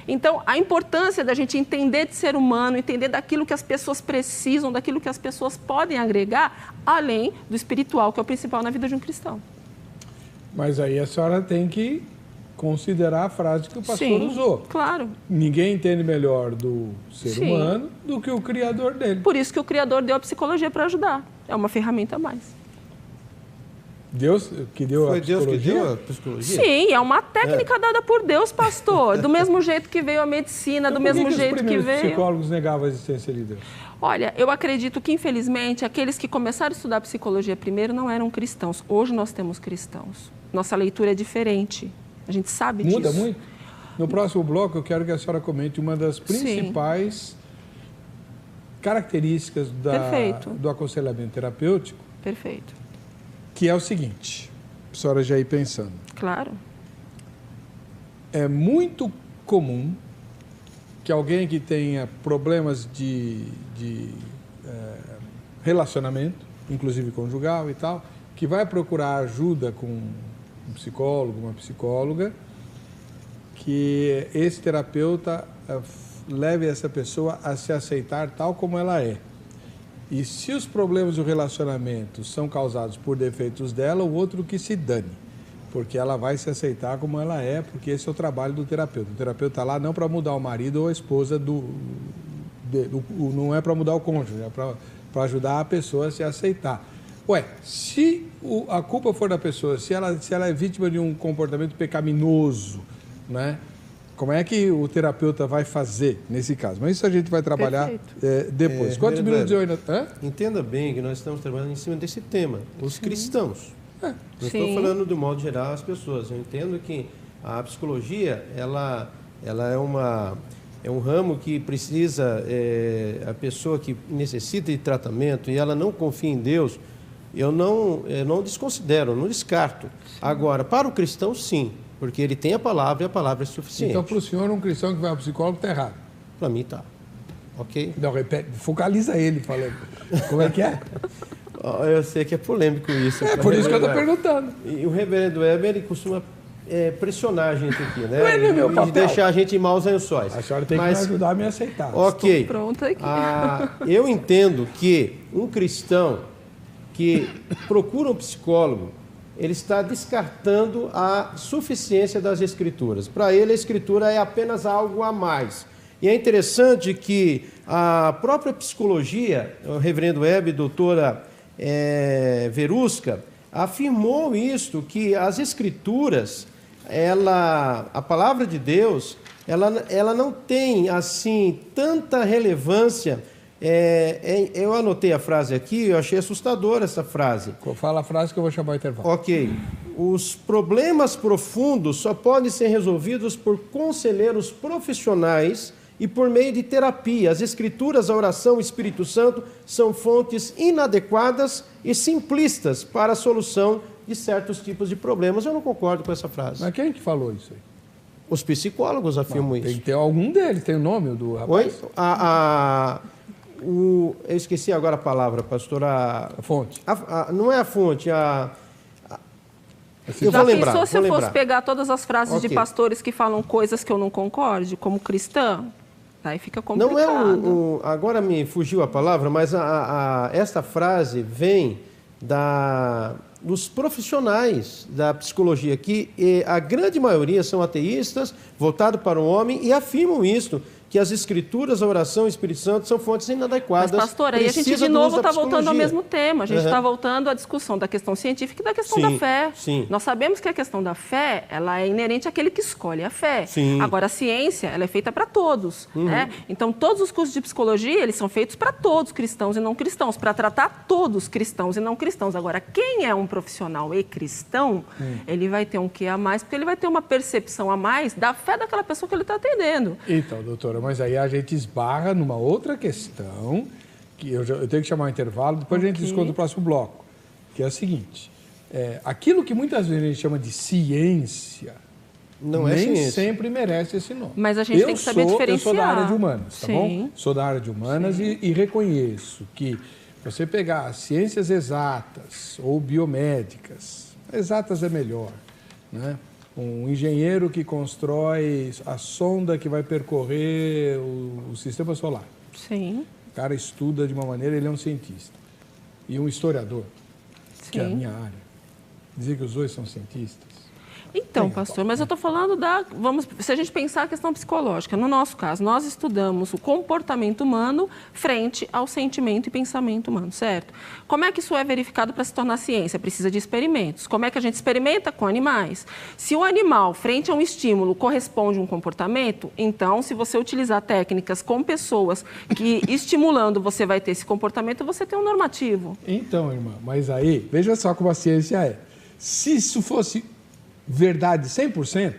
Então, a importância da gente entender de ser humano, entender daquilo que as pessoas precisam, daquilo que as pessoas podem agregar, além do espiritual, que é o principal na vida de um cristão. Mas aí a senhora tem que considerar a frase que o pastor usou. Claro. Ninguém entende melhor do ser humano do que o Criador dele. Por isso que o Criador deu a psicologia para ajudar. É uma ferramenta a mais. Deus que deu Foi a psicologia? Deus que deu a psicologia? Sim, é uma técnica dada por Deus, pastor. Do mesmo jeito que veio a medicina, do mesmo jeito que veio... Os psicólogos negavam a existência de Deus? Olha, eu acredito que, infelizmente, aqueles que começaram a estudar psicologia primeiro não eram cristãos. Hoje nós temos cristãos. Nossa leitura é diferente. A gente sabe disso. Muda muito? No próximo bloco, eu quero que a senhora comente uma das principais características do aconselhamento terapêutico. Perfeito. Que é o seguinte, a senhora já ir pensando. Claro. É muito comum que alguém que tenha problemas de relacionamento, inclusive conjugal e tal, que vai procurar ajuda com um psicólogo, uma psicóloga, que esse terapeuta leve essa pessoa a se aceitar tal como ela é. E se os problemas do relacionamento são causados por defeitos dela, o outro que se dane. Porque ela vai se aceitar como ela é, porque esse é o trabalho do terapeuta. O terapeuta está lá não para mudar o marido ou a esposa, não é para mudar o cônjuge, é para ajudar a pessoa a se aceitar. Ué, se a culpa for da pessoa, se ela é vítima de um comportamento pecaminoso, né? Como é que o terapeuta vai fazer nesse caso? Mas isso a gente vai trabalhar depois. Quantos minutos eu ainda... Entenda bem que nós estamos trabalhando em cima desse tema, os cristãos. Não estou falando do modo geral as pessoas. Eu entendo que a psicologia, ela é um ramo que precisa, a pessoa que necessita de tratamento e ela não confia em Deus, eu não desconsidero, não descarto. Agora, para o cristão, sim. Porque ele tem a palavra e a palavra é suficiente. Então, para o senhor, um cristão que vai ao psicólogo está errado? Para mim, está. Ok? Não, repete, focaliza ele falando. Como é que é? Eu sei que é polêmico isso. É por isso que eu estou perguntando. E o reverendo Weber, ele costuma pressionar a gente aqui, né? Não é meu papel. E deixar a gente em maus lençóis. A senhora tem que me ajudar a me aceitar. Ok. Estou pronta aqui. Eu entendo que um cristão que procura um psicólogo, ele está descartando a suficiência das Escrituras. Para ele, a Escritura é apenas algo a mais. E é interessante que a própria psicologia, o reverendo Web, doutora Verusca, afirmou isto, que as Escrituras, a palavra de Deus, ela não tem, assim, tanta relevância Eu anotei a frase aqui, eu achei assustadora essa frase. Fala a frase que eu vou chamar o intervalo. Ok. Os problemas profundos só podem ser resolvidos por conselheiros profissionais e por meio de terapia. As escrituras, a oração, o Espírito Santo são fontes inadequadas e simplistas para a solução de certos tipos de problemas. Eu não concordo com essa frase. Mas quem que falou isso aí? Os psicólogos afirmam isso. Tem que ter algum deles, tem o nome do rapaz? Oi? Eu esqueci agora a palavra, pastor. A fonte. Não é a fonte, Eu vou lembrar. Pensou se eu fosse pegar todas as frases de pastores que falam coisas que eu não concorde, como cristã? Aí fica complicado. Não é agora me fugiu a palavra, mas esta frase vem dos profissionais da psicologia, que a grande maioria são ateístas, voltados para o homem, e afirmam isso, que as escrituras, a oração e o Espírito Santo são fontes inadequadas. Mas, pastor, aí a gente de novo está voltando ao mesmo tema. A gente está voltando à discussão da questão científica e da questão da fé. Sim. Nós sabemos que a questão da fé, ela é inerente àquele que escolhe a fé. Sim. Agora, a ciência, ela é feita para todos. Né? Então, todos os cursos de psicologia, eles são feitos para todos, cristãos e não cristãos, para tratar todos, cristãos e não cristãos. Agora, quem é um profissional e cristão, ele vai ter um quê a mais, porque ele vai ter uma percepção a mais da fé daquela pessoa que ele está atendendo. Então, doutora, mas aí a gente esbarra numa outra questão, que eu tenho que chamar um intervalo, depois a gente discute no próximo bloco, que é o seguinte, aquilo que muitas vezes a gente chama de ciência, nem sempre merece esse nome. Mas a gente tem que saber diferenciar. Eu sou da área de humanas, tá bom? Sou da área de humanas e reconheço que você pegar ciências exatas ou biomédicas, exatas é melhor, né? Um engenheiro que constrói a sonda que vai percorrer o sistema solar. Sim. O cara estuda de uma maneira, ele é um cientista. E um historiador, que é a minha área. Dizer que os dois são cientistas. Então, pastor, mas eu estou falando se a gente pensar a questão psicológica, no nosso caso, nós estudamos o comportamento humano frente ao sentimento e pensamento humano, certo? Como é que isso é verificado para se tornar ciência? Precisa de experimentos. Como é que a gente experimenta? Com animais. Se o animal, frente a um estímulo, corresponde a um comportamento, então, se você utilizar técnicas com pessoas que, estimulando, você vai ter esse comportamento, você tem um normativo. Então, irmã, mas aí, veja só como a ciência é. Se isso fosse verdade 100%,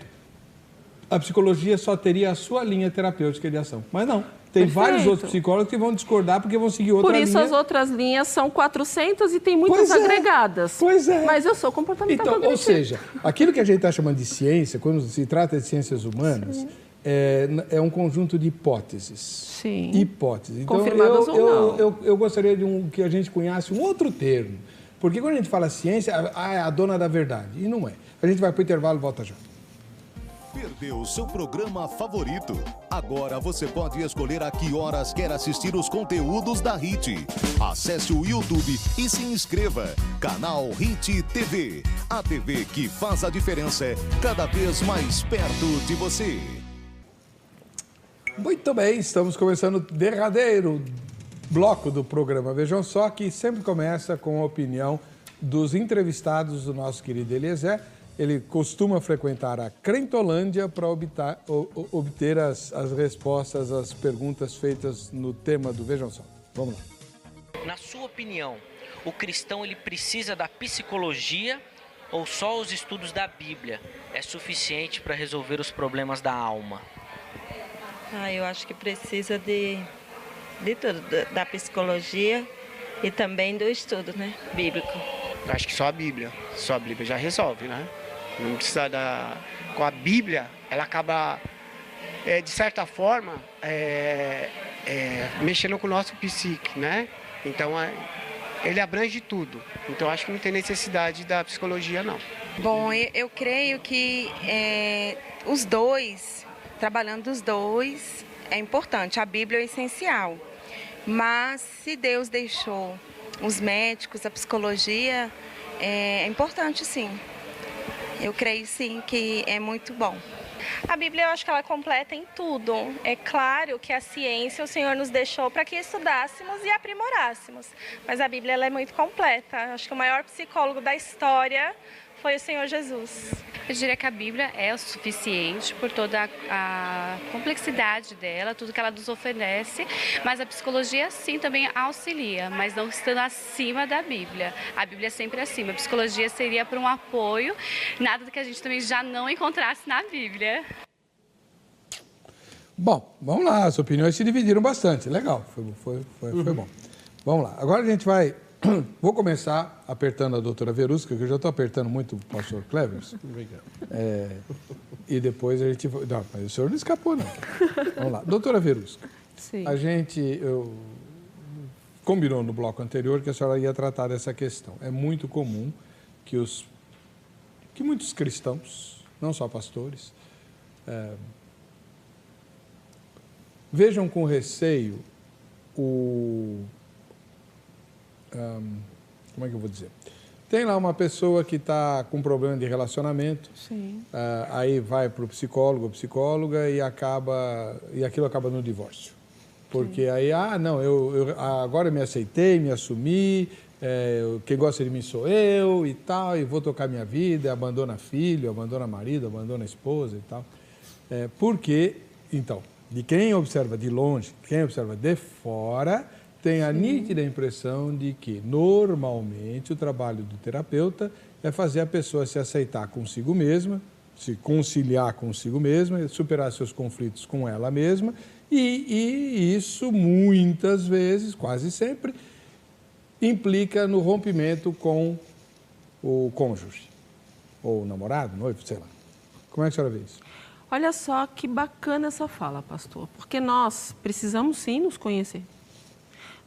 a psicologia só teria a sua linha terapêutica de ação. Mas não, tem vários outros psicólogos que vão discordar porque vão seguir outra linha. Por isso as outras linhas são 400 e tem muitas agregadas. Pois é. Mas eu sou comportamental cognitivo. Ou seja, aquilo que a gente está chamando de ciência, quando se trata de ciências humanas, é um conjunto de hipóteses. Sim. Hipóteses. Então, confirmadas ou não. Eu gostaria que a gente cunhasse um outro termo. Porque quando a gente fala ciência, é a dona da verdade. E não é. A gente vai para o intervalo e volta já. Perdeu o seu programa favorito? Agora você pode escolher a que horas quer assistir os conteúdos da HIT. Acesse o YouTube e se inscreva. Canal HIT TV. A TV que faz a diferença cada vez mais perto de você. Muito bem, estamos começando o derradeiro bloco do programa. Vejam só que sempre começa com a opinião dos entrevistados do nosso querido Eliezer. Ele costuma frequentar a Crentolândia para obter as respostas às perguntas feitas no tema do Vejam Só. Vamos lá. Na sua opinião, o cristão ele precisa da psicologia ou só os estudos da Bíblia é suficiente para resolver os problemas da alma? Eu acho que precisa de tudo, da psicologia e também do estudo, né, bíblico. Eu acho que só a Bíblia já resolve, né? Não precisa com a Bíblia, ela acaba, de certa forma, mexendo com o nosso psique, né? Então, ele abrange tudo. Então, acho que não tem necessidade da psicologia, não. Bom, eu creio que os dois, trabalhando os dois, é importante. A Bíblia é essencial. Mas, se Deus deixou os médicos, a psicologia, é importante, sim. Eu creio, sim, que é muito bom. A Bíblia, eu acho que ela é completa em tudo. É claro que a ciência o Senhor nos deixou para que estudássemos e aprimorássemos. Mas a Bíblia ela é muito completa. Acho que o maior psicólogo da história foi o Senhor Jesus. Eu diria que a Bíblia é o suficiente por toda a complexidade dela, tudo que ela nos oferece, mas a psicologia sim também auxilia, mas não estando acima da Bíblia. A Bíblia é sempre acima, a psicologia seria por um apoio, nada do que a gente também já não encontrasse na Bíblia. Bom, vamos lá, as opiniões se dividiram bastante, legal, foi bom. Vamos lá, agora a gente vai... Vou começar apertando a doutora Verusca, que eu já estou apertando muito o pastor Clevers. Obrigado. E depois a gente... Não, mas o senhor não escapou, não. Vamos lá. Doutora Verusca, Sim. a gente combinou no bloco anterior que a senhora ia tratar dessa questão. É muito comum que muitos cristãos, não só pastores, vejam com receio como é que eu vou dizer? Tem lá uma pessoa que está com problema de relacionamento, aí vai para o psicólogo ou psicóloga e aquilo acaba no divórcio. Porque aí, não, agora eu me aceitei, me assumi, quem gosta de mim sou eu e tal, e vou tocar minha vida, abandona filho, abandona marido, abandona esposa e tal. Porque, então, de quem observa de longe, quem observa de fora... tem a nítida impressão de que, normalmente, o trabalho do terapeuta é fazer a pessoa se aceitar consigo mesma, se conciliar consigo mesma, superar seus conflitos com ela mesma, e isso, muitas vezes, quase sempre, implica no rompimento com o cônjuge, ou o namorado, noivo, sei lá. Como é que a senhora vê isso? Olha só que bacana essa fala, pastor, porque nós precisamos sim nos conhecer.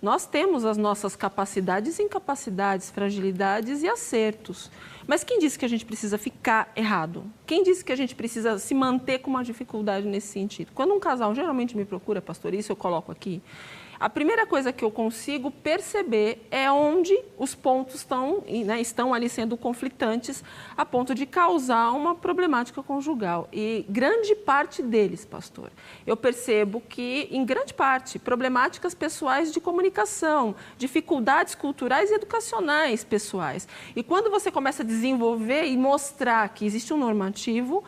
Nós temos as nossas capacidades, incapacidades, fragilidades e acertos. Mas quem disse que a gente precisa ficar errado? Quem disse que a gente precisa se manter com uma dificuldade nesse sentido? Quando um casal geralmente me procura, pastor, isso eu coloco aqui, a primeira coisa que eu consigo perceber é onde os pontos estão ali sendo conflitantes a ponto de causar uma problemática conjugal. E grande parte deles, pastor, eu percebo que, em grande parte, problemáticas pessoais de comunicação, dificuldades culturais e educacionais pessoais. E quando você começa a desenvolver e mostrar que existe um normativo,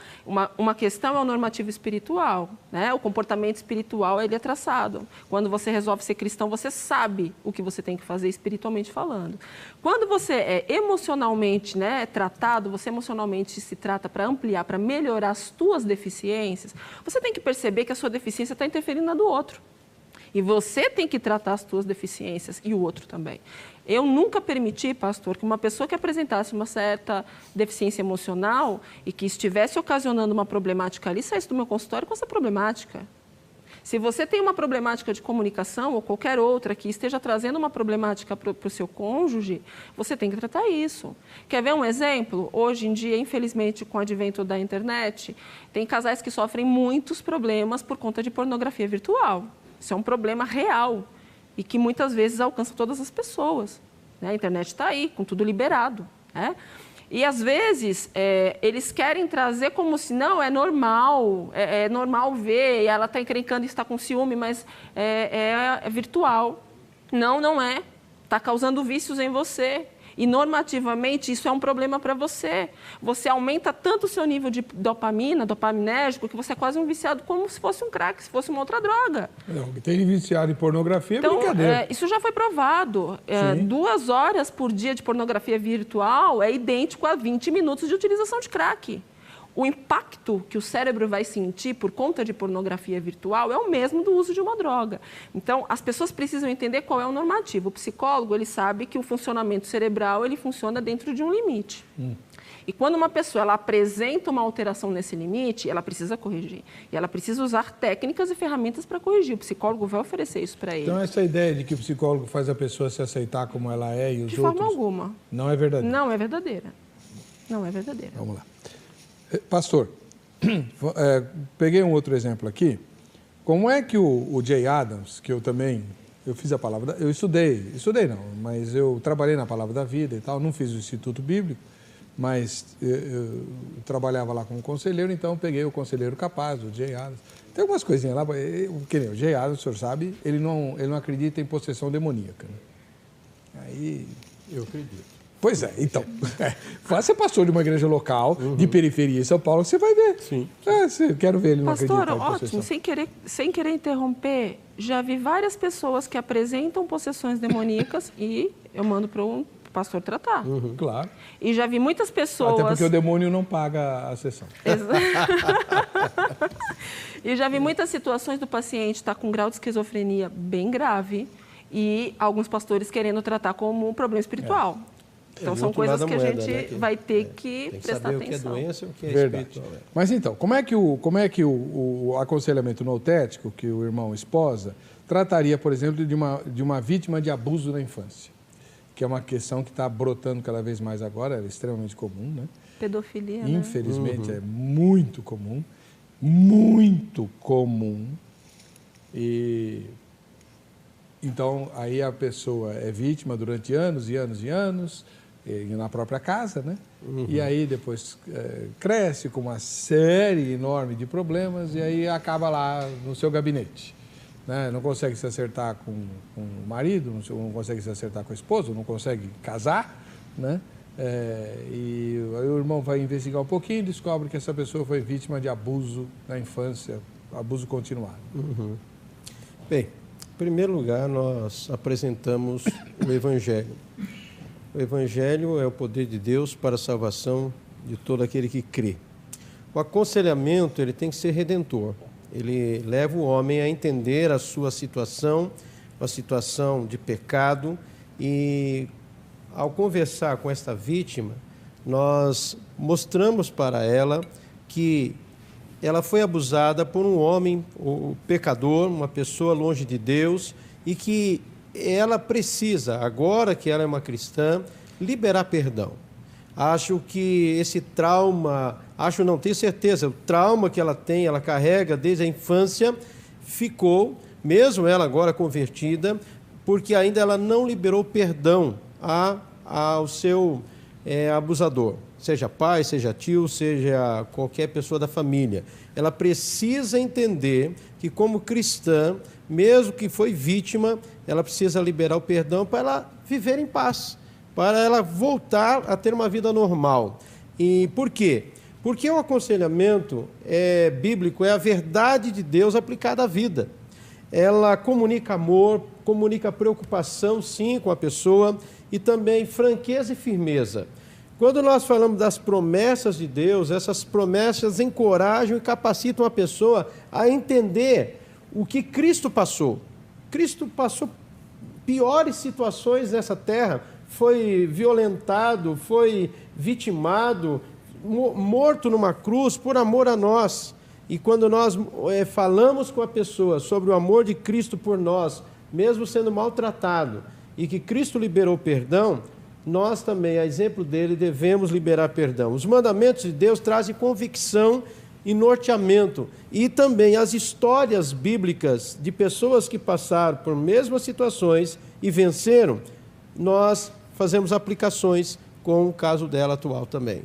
uma questão é o normativo espiritual, né? O comportamento espiritual ele é traçado. Quando você resolve ser cristão, você sabe o que você tem que fazer espiritualmente falando. Quando você é emocionalmente tratado, você emocionalmente se trata para ampliar, para melhorar as tuas deficiências, você tem que perceber que a sua deficiência está interferindo na do outro. E você tem que tratar as tuas deficiências e o outro também. Eu nunca permiti, pastor, que uma pessoa que apresentasse uma certa deficiência emocional e que estivesse ocasionando uma problemática ali, saísse do meu consultório com essa problemática. Se você tem uma problemática de comunicação ou qualquer outra que esteja trazendo uma problemática para o seu cônjuge, você tem que tratar isso. Quer ver um exemplo? Hoje em dia, infelizmente, com o advento da internet, tem casais que sofrem muitos problemas por conta de pornografia virtual. Isso é um problema real e que muitas vezes alcança todas as pessoas. A internet está aí, com tudo liberado. E, às vezes, eles querem trazer como se, não, é normal ver, e ela está encrencando e está com ciúme, mas é virtual. Não, não é. Está causando vícios em você. E, normativamente, isso é um problema para você. Você aumenta tanto o seu nível de dopamina, dopaminérgico, que você é quase um viciado como se fosse um crack, se fosse uma outra droga. Tem viciado em pornografia, então, brincadeira. Isso já foi provado. 2 horas por dia de pornografia virtual é idêntico a 20 minutos de utilização de crack. O impacto que o cérebro vai sentir por conta de pornografia virtual é o mesmo do uso de uma droga. Então, as pessoas precisam entender qual é o normativo. O psicólogo, ele sabe que o funcionamento cerebral, ele funciona dentro de um limite. E quando uma pessoa ela apresenta uma alteração nesse limite, ela precisa corrigir. E ela precisa usar técnicas e ferramentas para corrigir. O psicólogo vai oferecer isso para ele. Então, essa ideia de que o psicólogo faz a pessoa se aceitar como ela é e os outros... De forma alguma. Não é verdadeira? Não é verdadeira. Não é verdadeira. Vamos lá. Pastor, peguei um outro exemplo aqui. Como é que o Jay Adams, que eu fiz a palavra, eu estudei não, mas eu trabalhei na Palavra da Vida e tal, não fiz o Instituto Bíblico, mas eu trabalhava lá como conselheiro, então peguei o conselheiro capaz, o Jay Adams. Tem algumas coisinhas lá, que nem o Jay Adams, o senhor sabe, ele não acredita em possessão demoníaca. Né? Aí eu acredito. Pois é, então, vai ser pastor de uma igreja local, de periferia em São Paulo, você vai ver. Sim. Quero ver ele não Pastor, acreditar em ótimo, possessão. sem querer interromper, já vi várias pessoas que apresentam possessões demoníacas e eu mando para um pastor tratar. Claro. E já vi muitas pessoas... Até porque o demônio não paga a sessão. E já vi muitas situações do paciente estar com um grau de esquizofrenia bem grave e alguns pastores querendo tratar como um problema espiritual. Então, são coisas que a gente vai ter que prestar atenção. Tem que saber o que é doença e o que é Verdade. espiritual. Mas então, como é que o aconselhamento noutético, que o irmão esposa, trataria, por exemplo, de uma vítima de abuso na infância? Que é uma questão que está brotando cada vez mais agora, é extremamente comum, né? Pedofilia, Infelizmente, é muito comum. Muito comum. E então, aí a pessoa é vítima durante anos e anos e anos, na própria casa, né? E aí depois cresce com uma série enorme de problemas e aí acaba lá no seu gabinete. Né? Não consegue se acertar com o marido, não consegue se acertar com a esposa, não consegue casar, né? E aí o irmão vai investigar um pouquinho e descobre que essa pessoa foi vítima de abuso na infância, abuso continuado. Bem, em primeiro lugar, nós apresentamos o Evangelho. O Evangelho é o poder de Deus para a salvação de todo aquele que crê. O aconselhamento ele tem que ser redentor. Ele leva o homem a entender a sua situação, a situação de pecado, e ao conversar com esta vítima, nós mostramos para ela que ela foi abusada por um homem, o pecador, uma pessoa longe de Deus, e que ela precisa, agora que ela é uma cristã, liberar perdão. Acho que esse trauma, não tenho certeza, o trauma que ela tem, ela carrega desde a infância, ficou, mesmo ela agora convertida, porque ainda ela não liberou perdão ao seu abusador, seja pai, seja tio, seja qualquer pessoa da família. Ela precisa entender que, como cristã, mesmo que foi vítima, ela precisa liberar o perdão para ela viver em paz, para ela voltar a ter uma vida normal. E por quê? Porque o aconselhamento bíblico é a verdade de Deus aplicada à vida. Ela comunica amor, comunica preocupação, sim, com a pessoa, e também franqueza e firmeza. Quando nós falamos das promessas de Deus, essas promessas encorajam e capacitam a pessoa a entender o que Cristo passou. Cristo passou piores situações nessa terra, foi violentado, foi vitimado, morto numa cruz por amor a nós. E quando nós falamos com a pessoa sobre o amor de Cristo por nós, mesmo sendo maltratado, e que Cristo liberou perdão, nós também, a exemplo dele, devemos liberar perdão. Os mandamentos de Deus trazem convicção e norteamento. E também as histórias bíblicas de pessoas que passaram por mesmas situações e venceram, nós fazemos aplicações com o caso dela atual também.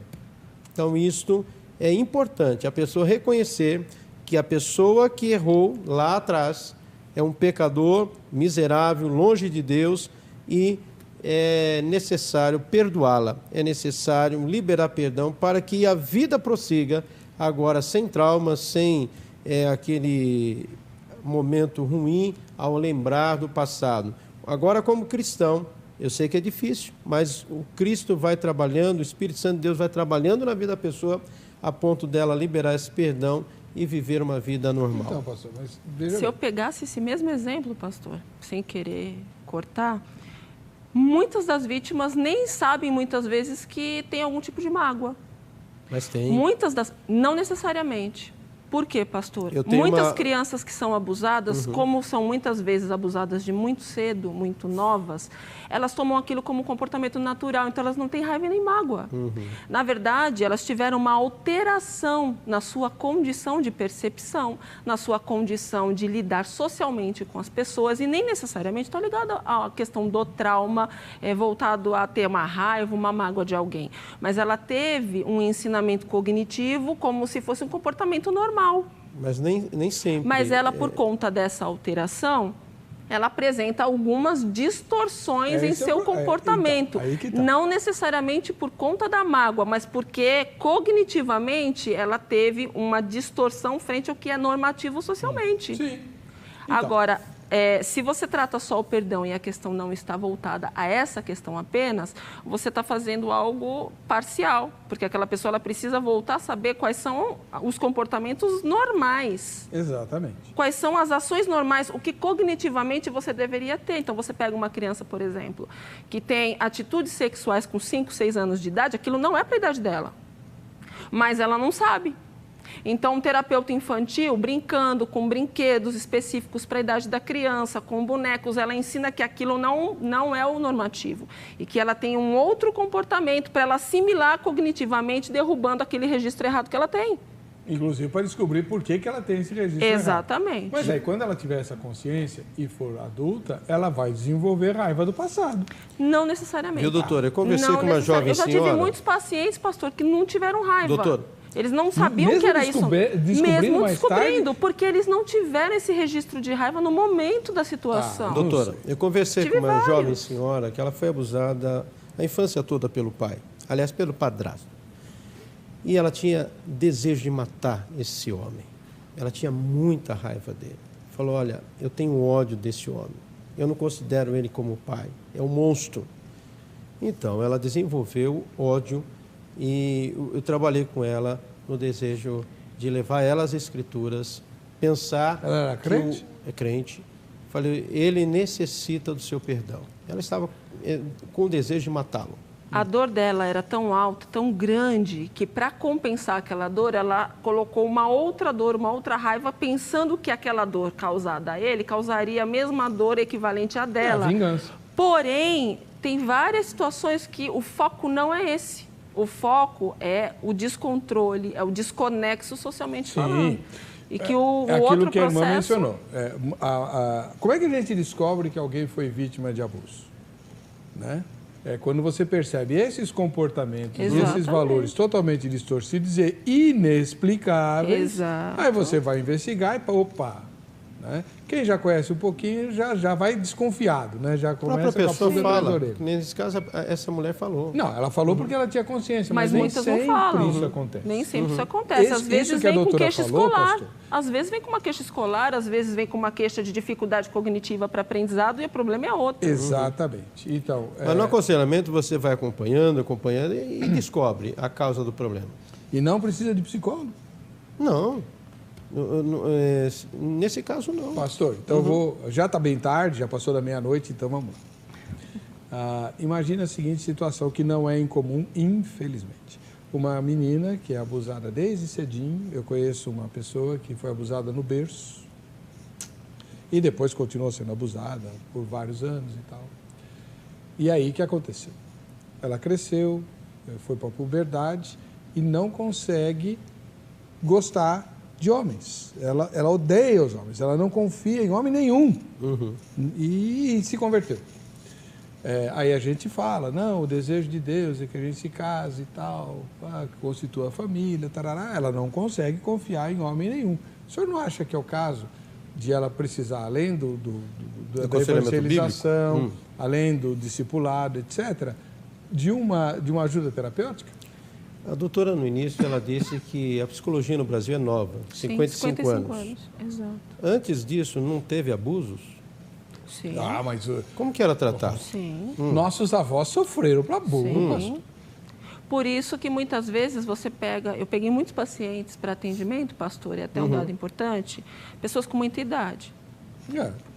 Então, isto é importante, a pessoa reconhecer que a pessoa que errou lá atrás é um pecador miserável, longe de Deus, e é necessário perdoá-la, é necessário liberar perdão para que a vida prossiga agora sem traumas, sem aquele momento ruim ao lembrar do passado. Agora, como cristão, eu sei que é difícil, mas o Cristo vai trabalhando, o Espírito Santo de Deus vai trabalhando na vida da pessoa a ponto dela liberar esse perdão e viver uma vida normal. Então, pastor, mas veja Se eu pegasse esse mesmo exemplo, pastor, sem querer cortar, muitas das vítimas nem sabem muitas vezes que tem algum tipo de mágoa. Mas tem. Não necessariamente. Por quê, pastor? Muitas crianças que são abusadas, como são muitas vezes abusadas de muito cedo, muito novas, elas tomam aquilo como um comportamento natural, então elas não têm raiva nem mágoa. Na verdade, elas tiveram uma alteração na sua condição de percepção, na sua condição de lidar socialmente com as pessoas, e nem necessariamente está ligada à questão do trauma, voltado a ter uma raiva, uma mágoa de alguém. Mas ela teve um ensinamento cognitivo como se fosse um comportamento normal. Mas nem sempre. Mas ela, por conta dessa alteração, ela apresenta algumas distorções em seu comportamento. Não necessariamente por conta da mágoa, mas porque cognitivamente ela teve uma distorção frente ao que é normativo socialmente. Sim. Então. Agora, se você trata só o perdão e a questão não está voltada a essa questão apenas, você está fazendo algo parcial, porque aquela pessoa ela precisa voltar a saber quais são os comportamentos normais. Exatamente. Quais são as ações normais, o que cognitivamente você deveria ter. Então, você pega uma criança, por exemplo, que tem atitudes sexuais com 5, 6 anos de idade, aquilo não é para a idade dela, mas ela não sabe. Então, um terapeuta infantil, brincando com brinquedos específicos para a idade da criança, com bonecos, ela ensina que aquilo não é o normativo e que ela tem um outro comportamento para ela assimilar cognitivamente, derrubando aquele registro errado que ela tem. Inclusive para descobrir por que ela tem esse registro Exatamente. errado. Mas aí, quando ela tiver essa consciência e for adulta, ela vai desenvolver raiva do passado. Não necessariamente. Viu, doutora? Eu conversei com uma jovem senhora... Eu já tive muitos pacientes, pastor, que não tiveram raiva. Doutor, eles não sabiam mesmo que era isso. Mesmo descobrindo, porque eles não tiveram esse registro de raiva no momento da situação. Doutora, eu conversei com uma jovem senhora que ela foi abusada a infância toda pelo pai. Aliás, pelo padrasto. E ela tinha desejo de matar esse homem. Ela tinha muita raiva dele. Falou, olha, eu tenho ódio desse homem. Eu não considero ele como pai. É um monstro. Então, ela desenvolveu ódio. E eu trabalhei com ela no desejo de levar ela às escrituras, pensar... Ela era crente? É crente. Falei, ele necessita do seu perdão. Ela estava com o desejo de matá-lo. A dor dela era tão alta, tão grande, que para compensar aquela dor, ela colocou uma outra dor, uma outra raiva, pensando que aquela dor causada a ele causaria a mesma dor equivalente à dela. É a vingança. Porém, tem várias situações que o foco não é esse. O foco é o descontrole, é o desconexo socialmente falando. E que o outro aquilo que processo... a irmã mencionou. Como é que a gente descobre que alguém foi vítima de abuso? Né? É quando você percebe esses comportamentos, esses valores totalmente distorcidos e inexplicáveis. Exato. Aí você vai investigar e, opa... Né? Quem já conhece um pouquinho já vai desconfiado, né? Já começa a própria pessoa com a fala. Nesse caso, essa mulher falou. Não, ela falou porque ela tinha consciência, mas nem muitas sempre não falam. isso acontece. Nem sempre isso acontece. Às vezes vem com queixa escolar. Às vezes vem com uma queixa escolar, às vezes vem com uma queixa de dificuldade cognitiva para aprendizado e o problema é outro. Exatamente. Então, mas no aconselhamento você vai acompanhando e descobre a causa do problema. E não precisa de psicólogo? Não. Nesse caso, não. Pastor, então já está bem tarde, já passou da meia-noite, então vamos lá. Imagina a seguinte situação, que não é incomum, infelizmente. Uma menina que é abusada desde cedinho, eu conheço uma pessoa que foi abusada no berço e depois continuou sendo abusada por vários anos e tal. E aí, o que aconteceu? Ela cresceu, foi para a puberdade e não consegue gostar de homens. Ela odeia os homens, ela não confia em homem nenhum. E se converteu. Aí a gente fala, não, o desejo de Deus é que a gente se case e tal, constitua a família, tarará. Ela não consegue confiar em homem nenhum. O senhor não acha que é o caso de ela precisar, além da evangelização, além do discipulado, etc., de uma ajuda terapêutica? A doutora, no início, ela disse que a psicologia no Brasil é nova, 55 anos. Exato. Antes disso, não teve abusos? Sim. Mas... Como que era tratado? Sim. Nossos avós sofreram para abuso. Sim. Por isso que muitas vezes você pega... Eu peguei muitos pacientes para atendimento, pastor, e até um dado importante, pessoas com muita idade.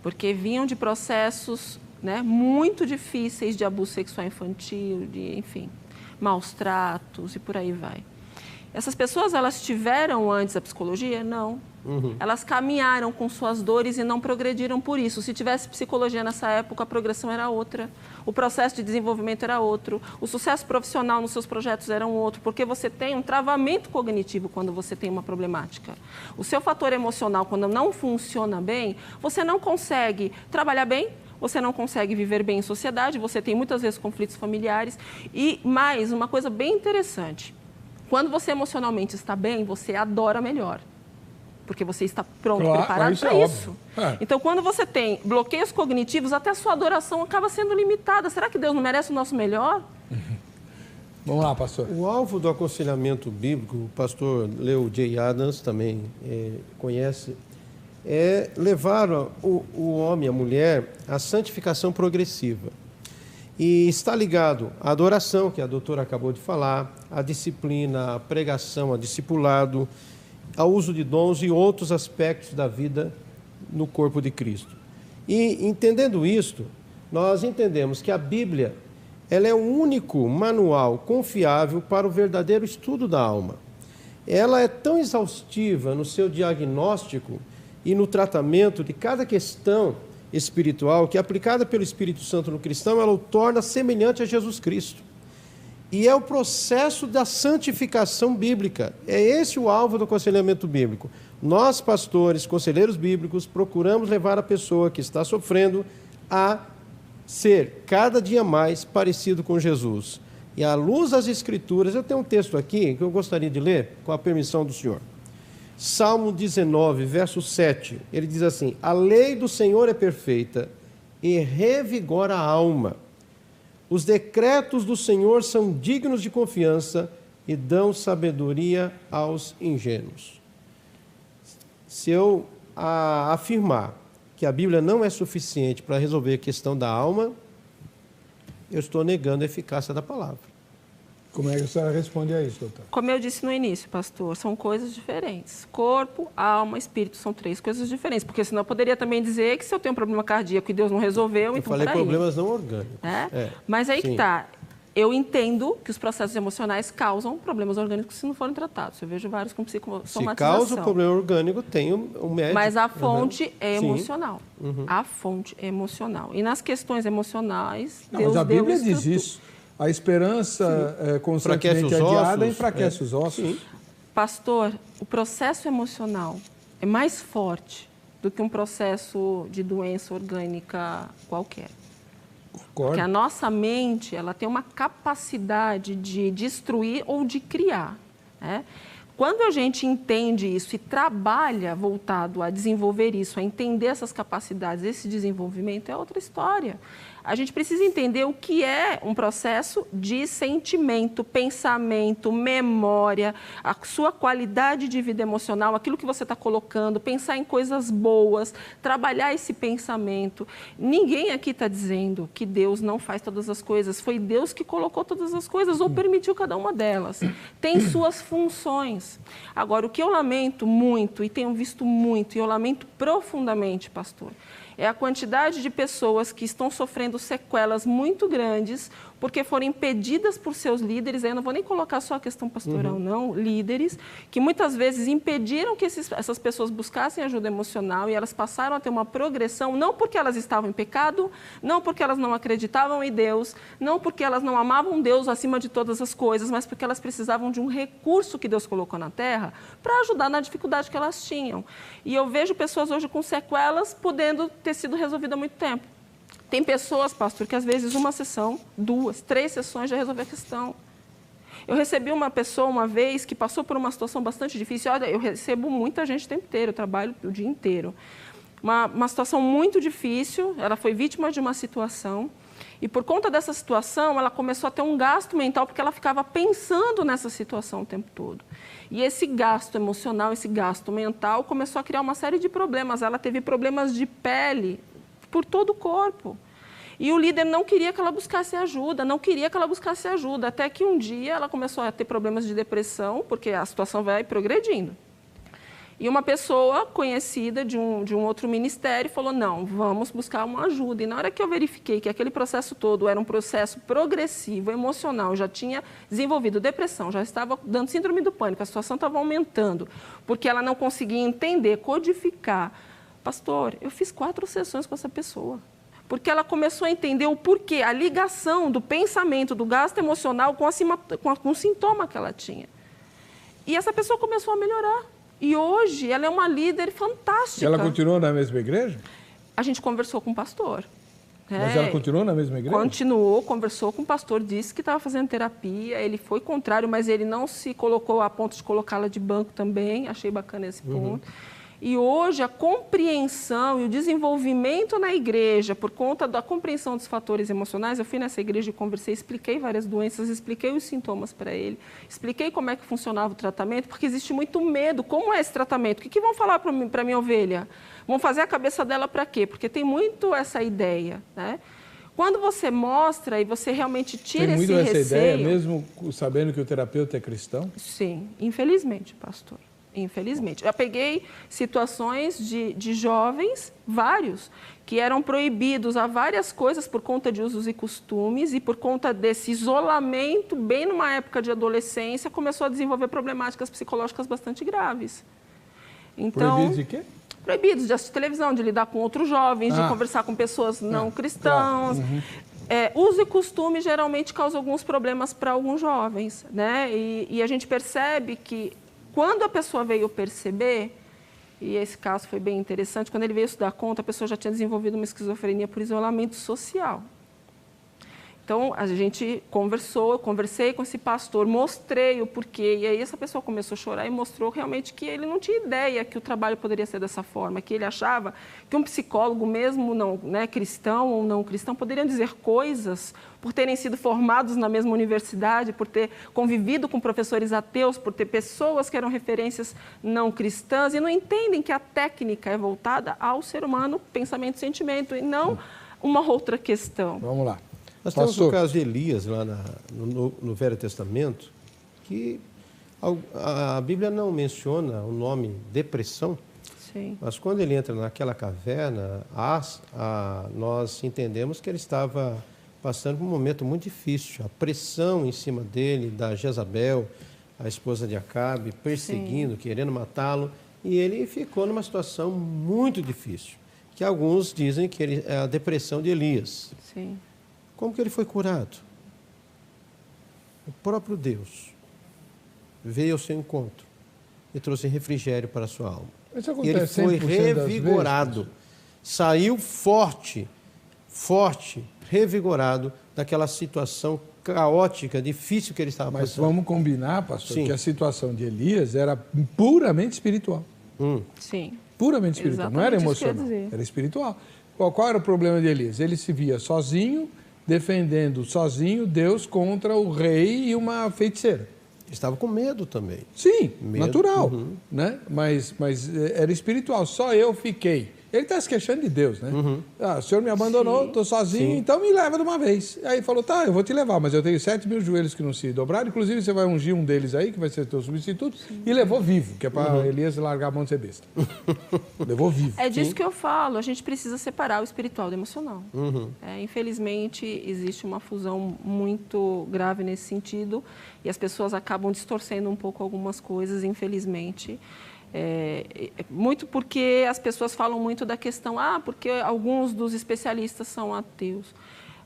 Porque vinham de processos, né, muito difíceis de abuso sexual infantil, enfim... maus tratos e por aí vai. Essas pessoas, elas tiveram antes a psicologia? Não. Elas caminharam com suas dores e não progrediram por isso. Se tivesse psicologia nessa época, a progressão era outra, o processo de desenvolvimento era outro, o sucesso profissional nos seus projetos era outro, porque você tem um travamento cognitivo quando você tem uma problemática. O seu fator emocional, quando não funciona bem, você não consegue trabalhar bem, você não consegue viver bem em sociedade, você tem muitas vezes conflitos familiares. E mais, uma coisa bem interessante, quando você emocionalmente está bem, você adora melhor. porque você está pronto, Claro, preparado isso para é isso. óbvio. Então, quando você tem bloqueios cognitivos, até a sua adoração acaba sendo limitada. Será que Deus não merece o nosso melhor? Vamos lá, pastor. O alvo do aconselhamento bíblico, o pastor Leo J. Adams também conhece, é levar o homem e a mulher à santificação progressiva. E está ligado à adoração, que a doutora acabou de falar, à disciplina, à pregação, ao discipulado, ao uso de dons e outros aspectos da vida no corpo de Cristo. E entendendo isto, nós entendemos que a Bíblia ela é o único manual confiável para o verdadeiro estudo da alma. Ela é tão exaustiva no seu diagnóstico e no tratamento de cada questão espiritual que, aplicada pelo Espírito Santo no cristão, ela o torna semelhante a Jesus Cristo. E é o processo da santificação bíblica. É esse o alvo do aconselhamento bíblico. Nós, pastores, conselheiros bíblicos, procuramos levar a pessoa que está sofrendo a ser cada dia mais parecido com Jesus. E à luz das Escrituras, eu tenho um texto aqui que eu gostaria de ler, com a permissão do senhor. Salmo 19, verso 7, ele diz assim: a lei do Senhor é perfeita e revigora a alma. Os decretos do Senhor são dignos de confiança e dão sabedoria aos ingênuos. Se eu afirmar que a Bíblia não é suficiente para resolver a questão da alma, eu estou negando a eficácia da palavra. Como é que a senhora responde a isso, doutor? Como eu disse no início, pastor, são coisas diferentes. Corpo, alma, espírito são 3 coisas diferentes. Porque senão eu poderia também dizer que se eu tenho um problema cardíaco e Deus não resolveu, eu então falei problemas não orgânicos. Mas aí Sim. que está. Eu entendo que os processos emocionais causam problemas orgânicos se não forem tratados. Eu vejo vários com psicossomatização. Se causa o problema orgânico, tem o médico. Mas a fonte é Sim. emocional. A fonte é emocional. E nas questões emocionais, Não, Deus mas a Bíblia deu diz isso. A esperança constantemente os adiada ossos, enfraquece os ossos. Sim. Pastor, o processo emocional é mais forte do que um processo de doença orgânica qualquer. Concordo. Porque a nossa mente, ela tem uma capacidade de destruir ou de criar, né? Quando a gente entende isso e trabalha voltado a desenvolver isso, a entender essas capacidades, esse desenvolvimento, é outra história. A gente precisa entender o que é um processo de sentimento, pensamento, memória, a sua qualidade de vida emocional, aquilo que você está colocando, pensar em coisas boas, trabalhar esse pensamento. Ninguém aqui está dizendo que Deus não faz todas as coisas. Foi Deus que colocou todas as coisas ou permitiu cada uma delas. Tem suas funções. Agora, o que eu lamento muito, e tenho visto muito, e eu lamento profundamente, pastor, é a quantidade de pessoas que estão sofrendo sequelas muito grandes porque foram impedidas por seus líderes, aí eu não vou nem colocar só a questão pastoral, não, líderes, que muitas vezes impediram que essas pessoas buscassem ajuda emocional e elas passaram a ter uma progressão, não porque elas estavam em pecado, não porque elas não acreditavam em Deus, não porque elas não amavam Deus acima de todas as coisas, mas porque elas precisavam de um recurso que Deus colocou na terra para ajudar na dificuldade que elas tinham. E eu vejo pessoas hoje com sequelas podendo ter sido resolvidas há muito tempo. Tem pessoas, pastor, que às vezes uma sessão, 2, 3 sessões já resolve a questão. Eu recebi uma pessoa uma vez que passou por uma situação bastante difícil. Olha, eu recebo muita gente o tempo inteiro, eu trabalho o dia inteiro. Uma situação muito difícil, ela foi vítima de uma situação e por conta dessa situação ela começou a ter um gasto mental porque ela ficava pensando nessa situação o tempo todo. E esse gasto emocional, esse gasto mental começou a criar uma série de problemas. Ela teve problemas de pele por todo o corpo. E o líder não queria que ela buscasse ajuda, até que um dia ela começou a ter problemas de depressão, porque a situação vai progredindo. E uma pessoa conhecida de um outro ministério falou, não, vamos buscar uma ajuda. E na hora que eu verifiquei que aquele processo todo era um processo progressivo, emocional, já tinha desenvolvido depressão, já estava dando síndrome do pânico, a situação estava aumentando, porque ela não conseguia entender, codificar. Pastor, eu fiz 4 sessões com essa pessoa, porque ela começou a entender o porquê, a ligação do pensamento, do gasto emocional com o sintoma que ela tinha. E essa pessoa começou a melhorar. E hoje ela é uma líder fantástica. Ela continuou na mesma igreja? A gente conversou com o pastor. Mas ela continuou na mesma igreja? Continuou, conversou com o pastor, disse que estava fazendo terapia, ele foi contrário, mas ele não se colocou a ponto de colocá-la de banco também, achei bacana esse ponto. E hoje a compreensão e o desenvolvimento na igreja, por conta da compreensão dos fatores emocionais, eu fui nessa igreja e conversei, expliquei várias doenças, expliquei os sintomas para ele, expliquei como é que funcionava o tratamento, porque existe muito medo. Como é esse tratamento? O que vão falar para a minha ovelha? Vão fazer a cabeça dela para quê? Porque tem muito essa ideia, né? Quando você mostra e você realmente tira esse receio... Tem muito essa ideia, mesmo sabendo que o terapeuta é cristão? Sim, infelizmente, pastor. Infelizmente. Já peguei situações de jovens, vários, que eram proibidos a várias coisas por conta de usos e costumes e por conta desse isolamento, bem numa época de adolescência, começou a desenvolver problemáticas psicológicas bastante graves. Então, proibidos de quê? Proibidos de assistir televisão, de lidar com outros jovens, de conversar com pessoas não cristãs. Claro. Uso e costume geralmente causa alguns problemas para alguns jovens, né? E a gente percebe que quando a pessoa veio perceber, e esse caso foi bem interessante, quando ele veio se dar conta, a pessoa já tinha desenvolvido uma esquizofrenia por isolamento social. Então, a gente conversou, eu conversei com esse pastor, mostrei o porquê, e aí essa pessoa começou a chorar e mostrou realmente que ele não tinha ideia que o trabalho poderia ser dessa forma, que ele achava que um psicólogo, mesmo não, né, cristão ou não cristão, poderiam dizer coisas por terem sido formados na mesma universidade, por ter convivido com professores ateus, por ter pessoas que eram referências não cristãs e não entendem que a técnica é voltada ao ser humano, pensamento e sentimento, e não uma outra questão. Vamos lá. Nós temos o caso de Elias, lá no Velho Testamento, que a Bíblia não menciona o nome depressão, sim, mas quando ele entra naquela caverna, nós entendemos que ele estava passando por um momento muito difícil. A pressão em cima dele, da Jezabel, a esposa de Acabe, perseguindo, sim, querendo matá-lo, e ele ficou numa situação muito difícil, que alguns dizem que é a depressão de Elias. Sim. Como que ele foi curado? O próprio Deus veio ao seu encontro e trouxe refrigério para a sua alma. E ele foi revigorado, saiu forte, revigorado daquela situação caótica, difícil que ele estava passando. Mas vamos combinar, pastor, sim, que a situação de Elias era puramente espiritual. Sim. Puramente espiritual, não era emocional, era espiritual. Qual era o problema de Elias? Ele se via sozinho, defendendo sozinho Deus contra o rei e uma feiticeira. Estava com medo também. Sim, medo, natural, né? Mas era espiritual, só eu fiquei. Ele está se queixando de Deus, né? O Senhor me abandonou, estou sozinho, então me leva de uma vez. Aí falou, tá, eu vou te levar, mas eu tenho 7.000 joelhos que não se dobraram, inclusive você vai ungir um deles aí, que vai ser teu substituto, e levou vivo, que é para Elias largar a mão de ser besta. Levou vivo. É disso que eu falo, a gente precisa separar o espiritual do emocional. Infelizmente, existe uma fusão muito grave nesse sentido, e as pessoas acabam distorcendo um pouco algumas coisas, infelizmente. Muito porque as pessoas falam muito da questão, porque alguns dos especialistas são ateus.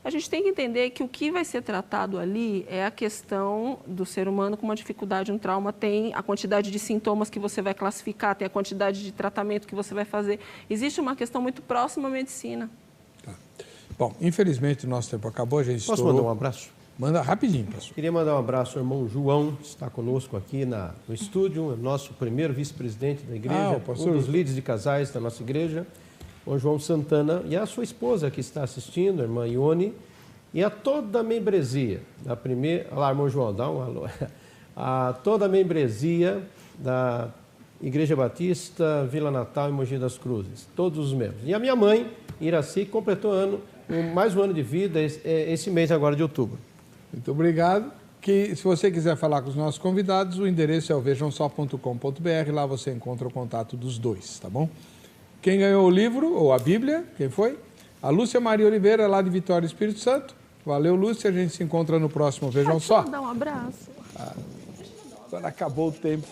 A gente tem que entender que o que vai ser tratado ali é a questão do ser humano com uma dificuldade, um trauma, tem a quantidade de sintomas que você vai classificar, tem a quantidade de tratamento que você vai fazer. Existe uma questão muito próxima à medicina. Tá. Bom, infelizmente o nosso tempo acabou, a gente Posso mandar um abraço? Manda rapidinho, pastor. Queria mandar um abraço ao irmão João, que está conosco aqui no estúdio, nosso primeiro vice-presidente da igreja, um dos líderes de casais da nossa igreja, o João Santana, e a sua esposa que está assistindo, a irmã Ione, e a toda a membresia da primeira... Olá, irmão João, dá um alô. A toda a membresia da Igreja Batista, Vila Natal e Mogi das Cruzes, todos os membros. E a minha mãe, Iraci, completou mais um ano de vida esse mês agora de outubro. Muito obrigado. Se você quiser falar com os nossos convidados, o endereço é o vejamsó.com.br, lá você encontra o contato dos dois, tá bom? Quem ganhou o livro, ou a Bíblia, quem foi? A Lúcia Maria Oliveira, lá de Vitória, Espírito Santo. Valeu, Lúcia, a gente se encontra no próximo Vejam Só. Deixa eu dar um abraço. Agora acabou o tempo.